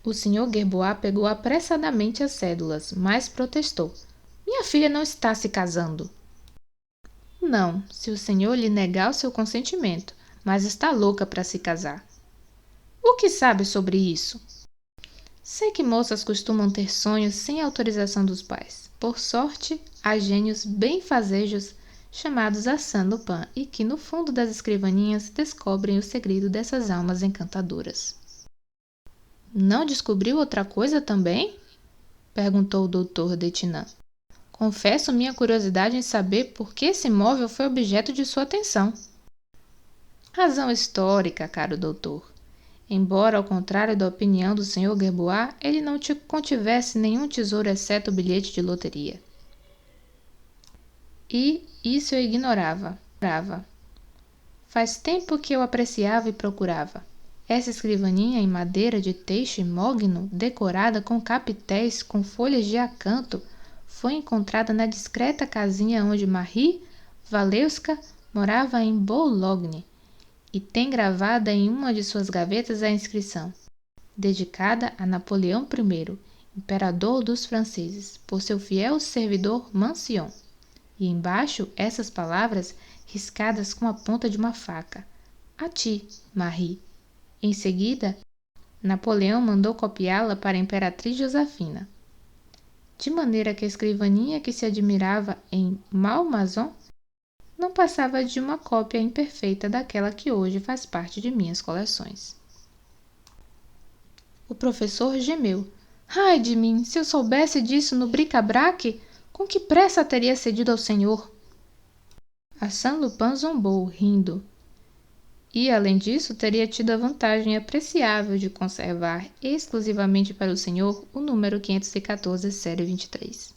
O Sr. Gerbois pegou apressadamente as cédulas, mas protestou. Minha filha não está se casando. Não, se o senhor lhe negar o seu consentimento, mas está louca para se casar. O que sabe sobre isso? Sei que moças costumam ter sonhos sem autorização dos pais. Por sorte, há gênios benfazejos chamados Arsène Lupin e que no fundo das escrivaninhas descobrem o segredo dessas almas encantadoras. Não descobriu outra coisa também? Perguntou o doutor Detinan. Confesso minha curiosidade em saber por que esse móvel foi objeto de sua atenção. Razão histórica, caro doutor. Embora, ao contrário da opinião do Sr. Gerbois, ele não contivesse nenhum tesouro exceto o bilhete de loteria. E isso eu ignorava. Faz tempo que eu apreciava e procurava. Essa escrivaninha em madeira de teixe mogno, decorada com capitéis com folhas de acanto, foi encontrada na discreta casinha onde Marie Walewska morava em Boulogne, e tem gravada em uma de suas gavetas a inscrição: dedicada a Napoleão I, imperador dos franceses, por seu fiel servidor Mancion. E embaixo essas palavras riscadas com a ponta de uma faca: a ti, Marie. Em seguida, Napoleão mandou copiá-la para a imperatriz Josefina. De maneira que a escrivaninha que se admirava em Malmaison não passava de uma cópia imperfeita daquela que hoje faz parte de minhas coleções. O professor gemeu. Ai de mim, se eu soubesse disso no bric-a-brac, com que pressa teria cedido ao senhor? Arsène Lupin zombou, rindo. E, além disso, teria tido a vantagem apreciável de conservar exclusivamente para o senhor o número 514, série 23.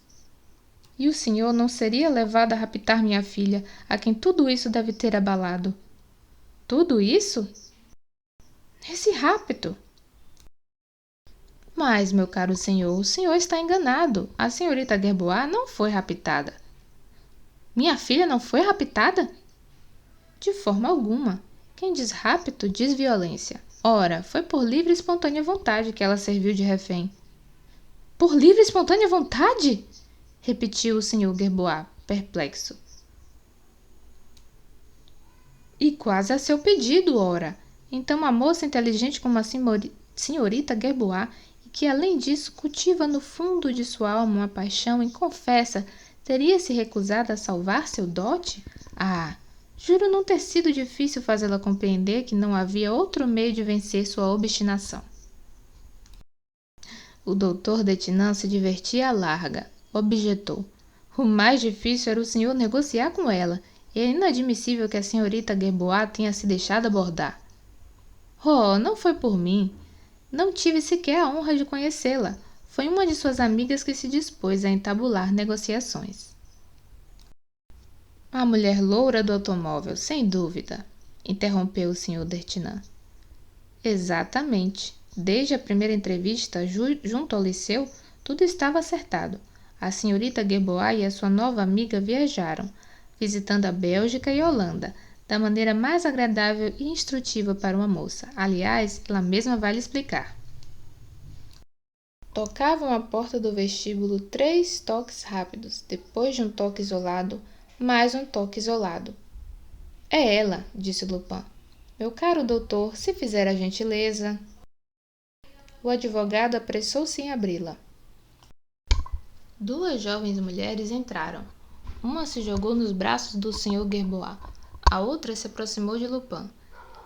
E o senhor não seria levado a raptar minha filha, a quem tudo isso deve ter abalado. Tudo isso? Esse rapto! Mas, meu caro senhor, o senhor está enganado. A senhorita Gerbois não foi raptada. Minha filha não foi raptada? De forma alguma. Quem diz rapto, diz violência. Ora, foi por livre e espontânea vontade que ela serviu de refém. Por livre e espontânea vontade? Repetiu o Sr. Gerbois, perplexo. E quase a seu pedido, ora. Então uma moça inteligente como a senhorita Gerbois, e que além disso cultiva no fundo de sua alma uma paixão inconfessa, teria se recusado a salvar seu dote? Ah! Juro não ter sido difícil fazê-la compreender que não havia outro meio de vencer sua obstinação. O doutor Detinan se divertia à larga. Objetou. O mais difícil era o senhor negociar com ela. E é inadmissível que a senhorita Gerboat tenha se deixado abordar. Oh, não foi por mim. Não tive sequer a honra de conhecê-la. Foi uma de suas amigas que se dispôs a entabular negociações. A mulher loura do automóvel, sem dúvida, interrompeu o Sr. Detinan. Exatamente. Desde a primeira entrevista junto ao liceu, tudo estava acertado. A senhorita Gerboat e a sua nova amiga viajaram, visitando a Bélgica e a Holanda, da maneira mais agradável e instrutiva para uma moça. Aliás, ela mesma vai lhe explicar. Tocavam à porta do vestíbulo 3 toques rápidos, depois de um toque isolado, mais um toque isolado. É ela, disse Lupin. Meu caro doutor, se fizer a gentileza... O advogado apressou-se em abri-la. Duas jovens mulheres entraram. Uma se jogou nos braços do Sr. Gerboat. A outra se aproximou de Lupin.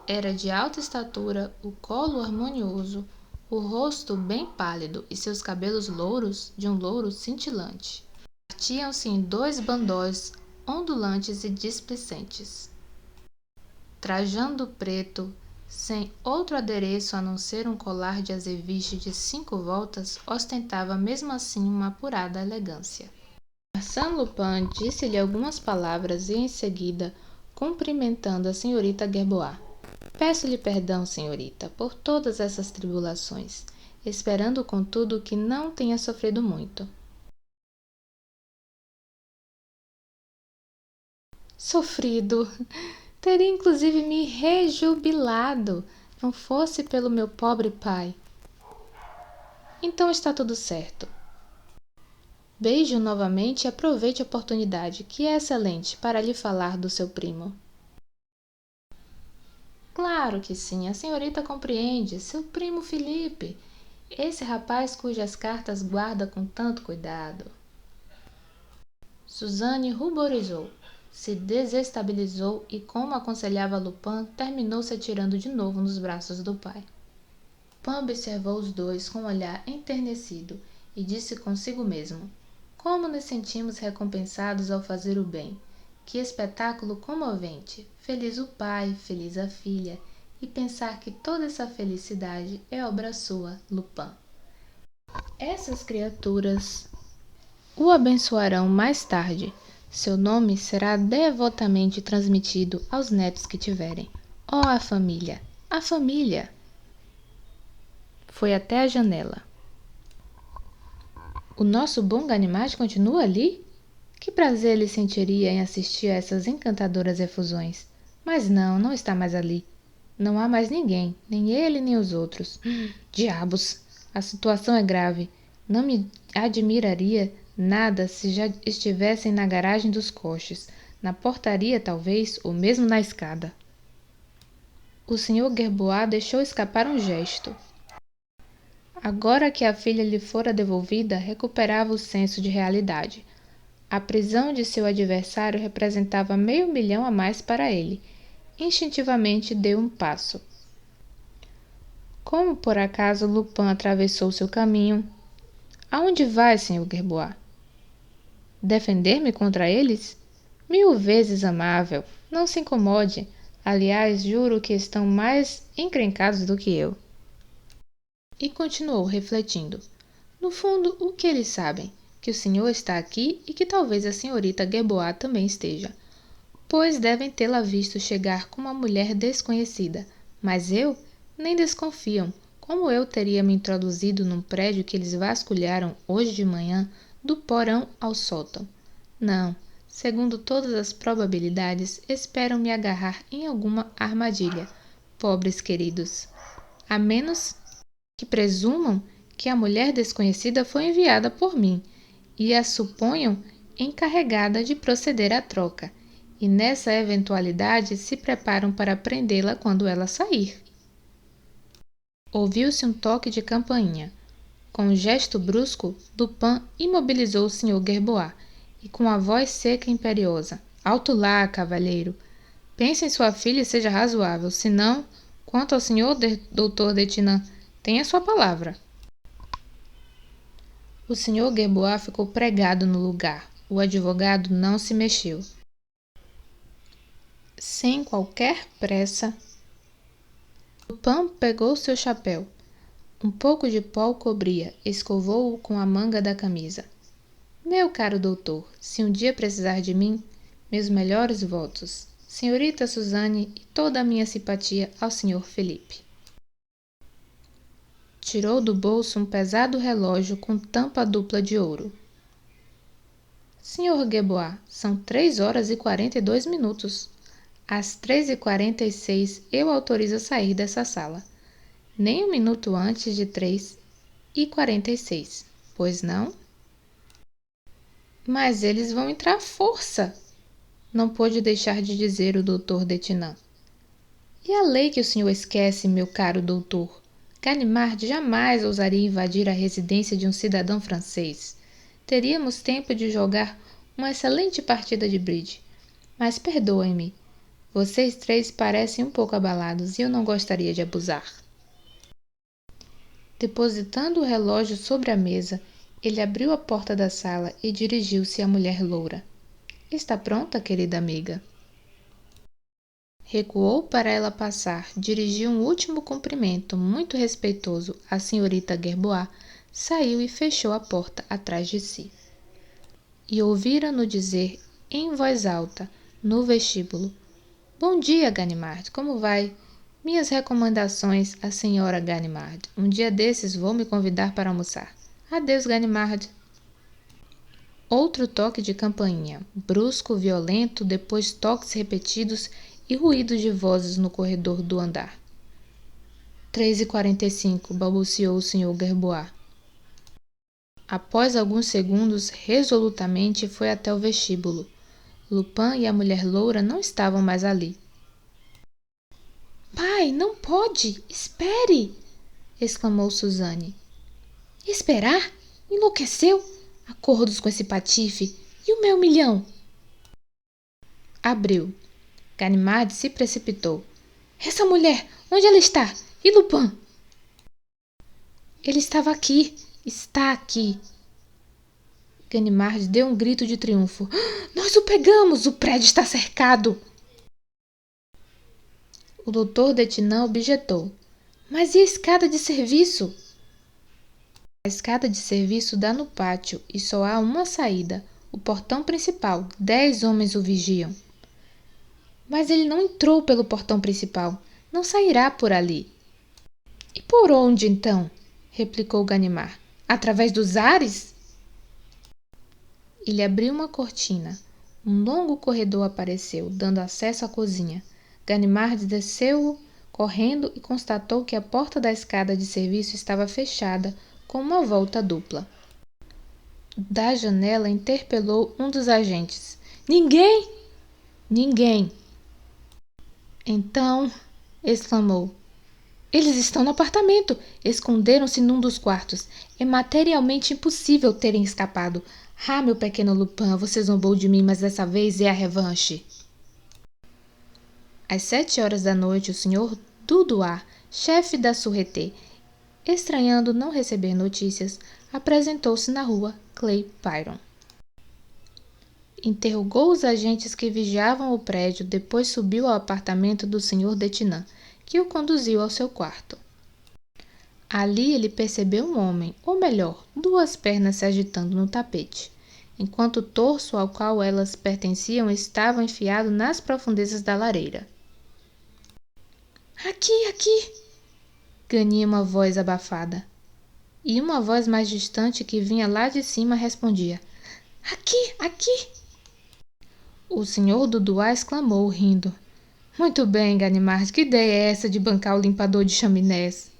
Era de alta estatura, o colo harmonioso, o rosto bem pálido e seus cabelos louros de um louro cintilante. Partiam-se em 2 bandóis ondulantes e displicentes. Trajando preto, sem outro adereço a não ser um colar de azeviche de 5 voltas, ostentava mesmo assim uma apurada elegância. Arsène Lupin disse-lhe algumas palavras e, em seguida, cumprimentando a senhorita Gerboat. Peço-lhe perdão, senhorita, por todas essas tribulações, esperando, contudo, que não tenha sofrido muito. Sofrido! Teria inclusive me rejubilado, não fosse pelo meu pobre pai. Então está tudo certo. Beije-o novamente e aproveite a oportunidade, que é excelente, para lhe falar do seu primo. Claro que sim, a senhorita compreende, seu primo Felipe, esse rapaz cujas cartas guarda com tanto cuidado. Suzanne ruborizou, se desestabilizou e, como aconselhava Lupin, terminou se atirando de novo nos braços do pai. Lupin observou os dois com um olhar enternecido e disse consigo mesmo: como nos sentimos recompensados ao fazer o bem! Que espetáculo comovente! Feliz o pai, feliz a filha, e pensar que toda essa felicidade é obra sua, Lupin. Essas criaturas o abençoarão mais tarde. Seu nome será devotamente transmitido aos netos que tiverem. Oh, a família! A família! Foi até a janela. O nosso bom Ganimard continua ali? Que prazer ele sentiria em assistir a essas encantadoras efusões. Mas não está mais ali. Não há mais ninguém, nem ele nem os outros. Diabos! A situação é grave. Não me admiraria nada se já estivessem na garagem dos coches, na portaria talvez, ou mesmo na escada. O Sr. Gerboat deixou escapar um gesto. Agora que a filha lhe fora devolvida, recuperava o senso de realidade. A prisão de seu adversário representava meio milhão a mais para ele. Instintivamente deu um passo. Como por acaso Lupin atravessou seu caminho? Aonde vai, Sr. Gerboat? Defender-me contra eles? 1000 vezes amável. Não se incomode. Aliás, juro que estão mais encrencados do que eu. E continuou refletindo. No fundo, o que eles sabem? Que o senhor está aqui e que talvez a senhorita Gerboat também esteja, pois devem tê-la visto chegar com uma mulher desconhecida. Mas eu? Nem desconfiam. Como eu teria me introduzido num prédio que eles vasculharam hoje de manhã, do porão ao sótão? Não. Segundo todas as probabilidades, esperam me agarrar em alguma armadilha. Pobres queridos. A menos que presumam que a mulher desconhecida foi enviada por mim e a suponham encarregada de proceder à troca, e nessa eventualidade se preparam para prendê-la quando ela sair. Ouviu-se um toque de campainha. Com um gesto brusco, Lupin imobilizou o Sr. Gerboat e, com a voz seca e imperiosa: Alto lá, cavalheiro! Pense em sua filha e seja razoável, senão, quanto ao Sr. Dr. Detinan, tenha sua palavra. O Sr. Gerbois ficou pregado no lugar. O advogado não se mexeu. Sem qualquer pressa, Lupin pegou seu chapéu. Um pouco de pó o cobria, escovou-o com a manga da camisa. Meu caro doutor, se um dia precisar de mim, meus melhores votos. Senhorita Suzane e toda a minha simpatia ao Sr. Felipe. Tirou do bolso um pesado relógio com tampa dupla de ouro. Sr. Gerbois, são 3h42. Às 3h46 eu autorizo a sair dessa sala. Nem um minuto antes de 3h46, pois não? Mas eles vão entrar à força, não pôde deixar de dizer o Dr. Detinan. E a lei que o senhor esquece, meu caro doutor? Ganimard jamais ousaria invadir a residência de um cidadão francês. Teríamos tempo de jogar uma excelente partida de bridge. Mas perdoem-me, vocês três parecem um pouco abalados e eu não gostaria de abusar. Depositando o relógio sobre a mesa, ele abriu a porta da sala e dirigiu-se à mulher loura. Está pronta, querida amiga? Recuou para ela passar, dirigiu um último cumprimento muito respeitoso à senhorita Gerbois, saiu e fechou a porta atrás de si. E ouviram-no dizer, em voz alta, no vestíbulo: Bom dia, Ganimard, como vai? Minhas recomendações à senhora Ganimard. Um dia desses vou me convidar para almoçar. Adeus, Ganimard. Outro toque de campainha, brusco, violento, depois toques repetidos e ruídos de vozes no corredor do andar. 3h45, balbuciou o Sr. Gerbois. Após alguns segundos, resolutamente foi até o vestíbulo. Lupin e a mulher loura não estavam mais ali. Pai, não pode! Espere! Exclamou Suzane. Esperar? Enlouqueceu? Acordos com esse patife. E o meu milhão? Abriu. Ganimard se precipitou. Essa mulher, onde ela está? E Lupin? Ele estava aqui. Está aqui. Ganimard deu um grito de triunfo. Nós o pegamos! O prédio está cercado! O Dr. Detinan objetou. Mas e a escada de serviço? A escada de serviço dá no pátio e só há uma saída, o portão principal. 10 homens o vigiam. Mas ele não entrou pelo portão principal. Não sairá por ali. E por onde, então? Replicou Ganimard. Através dos ares? Ele abriu uma cortina. Um longo corredor apareceu, dando acesso à cozinha. Ganimard desceu-o correndo e constatou que a porta da escada de serviço estava fechada, com uma volta dupla. Da janela interpelou um dos agentes. Ninguém? Ninguém. Então, exclamou. Eles estão no apartamento. Esconderam-se num dos quartos. É materialmente impossível terem escapado. Ah, meu pequeno Lupin, você zombou de mim, mas dessa vez é a revanche. Às 7h, o Sr. Dudois, chefe da Sûreté, estranhando não receber notícias, apresentou-se na rua Clay Byron. Interrogou os agentes que vigiavam o prédio, depois subiu ao apartamento do Sr. Detinan, que o conduziu ao seu quarto. Ali ele percebeu um homem, ou melhor, 2 pernas se agitando no tapete, enquanto o torso ao qual elas pertenciam estava enfiado nas profundezas da lareira. Aqui, aqui! Ganhia uma voz abafada. E uma voz mais distante que vinha lá de cima respondia. Aqui, aqui! O Sr. Dudois exclamou, rindo. Muito bem, Ganimard, que ideia é essa de bancar o limpador de chaminés?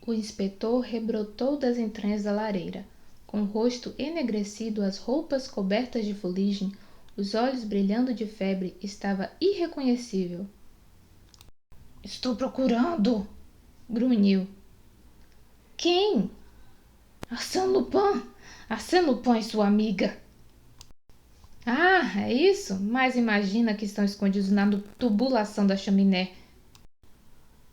O inspetor rebrotou das entranhas da lareira. Com o rosto enegrecido, as roupas cobertas de fuligem, os olhos brilhando de febre, estava irreconhecível. Estou procurando! Grunhiu. Quem? Arsène Lupin! Arsène Lupin e sua amiga! Ah, é isso? Mas imagina que estão escondidos na tubulação da chaminé.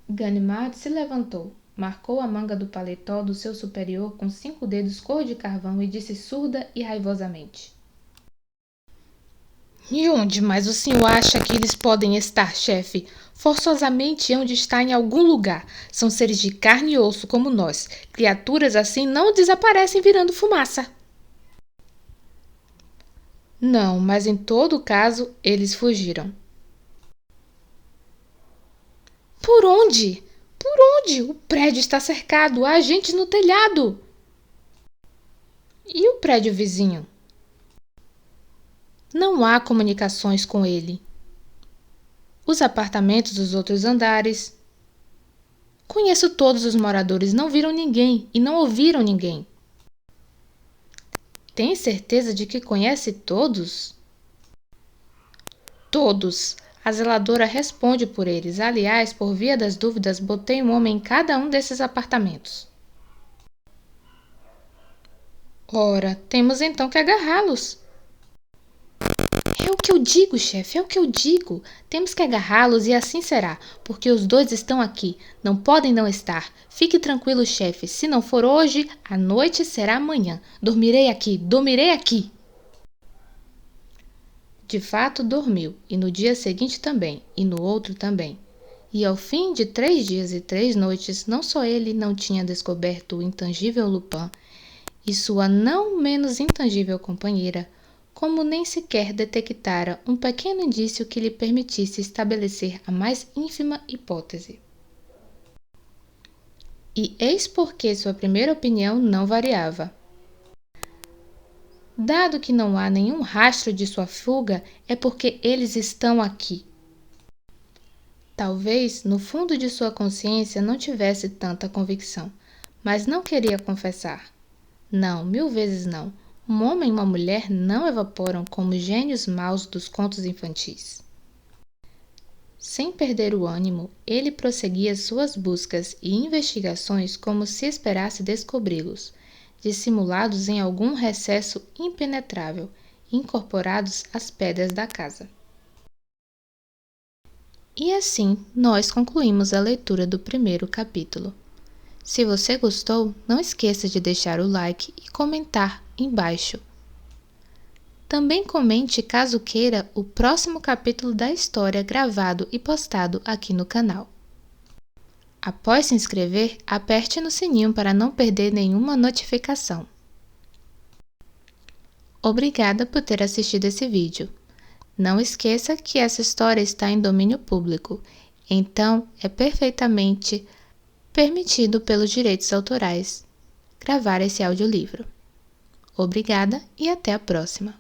Ganimard se levantou. Marcou a manga do paletó do seu superior com 5 dedos cor de carvão e disse surda e raivosamente: E onde mais o senhor acha que eles podem estar, chefe? Forçosamente hão de estar em algum lugar. São seres de carne e osso como nós. Criaturas assim não desaparecem virando fumaça. Não, mas em todo caso, eles fugiram. Por onde? Por onde? O prédio está cercado. Há agentes no telhado. E o prédio vizinho? Não há comunicações com ele. Os apartamentos dos outros andares. Conheço todos os moradores, não viram ninguém e não ouviram ninguém. Tem certeza de que conhece todos? Todos. A zeladora responde por eles. Aliás, por via das dúvidas, botei um homem em cada um desses apartamentos. Ora, temos então que agarrá-los. É o que eu digo, chefe, é o que eu digo. Temos que agarrá-los e assim será, porque os dois estão aqui. Não podem não estar. Fique tranquilo, chefe. Se não for hoje, a noite será amanhã. Dormirei aqui, dormirei aqui. De fato, dormiu, e no dia seguinte também, e no outro também. E ao fim de 3 dias e 3 noites, não só ele não tinha descoberto o intangível Lupin e sua não menos intangível companheira, como nem sequer detectara um pequeno indício que lhe permitisse estabelecer a mais ínfima hipótese. E eis porque sua primeira opinião não variava. Dado que não há nenhum rastro de sua fuga, é porque eles estão aqui. Talvez, no fundo de sua consciência, não tivesse tanta convicção, mas não queria confessar. Não, 1000 vezes não. Um homem e uma mulher não evaporam como gênios maus dos contos infantis. Sem perder o ânimo, ele prosseguia suas buscas e investigações como se esperasse descobri-los, dissimulados em algum recesso impenetrável, incorporados às pedras da casa. E assim, nós concluímos a leitura do primeiro capítulo. Se você gostou, não esqueça de deixar o like e comentar embaixo. Também comente caso queira o próximo capítulo da história gravado e postado aqui no canal. Após se inscrever, aperte no sininho para não perder nenhuma notificação. Obrigada por ter assistido esse vídeo. Não esqueça que essa história está em domínio público, então é perfeitamente permitido pelos direitos autorais gravar esse audiolivro. Obrigada e até a próxima!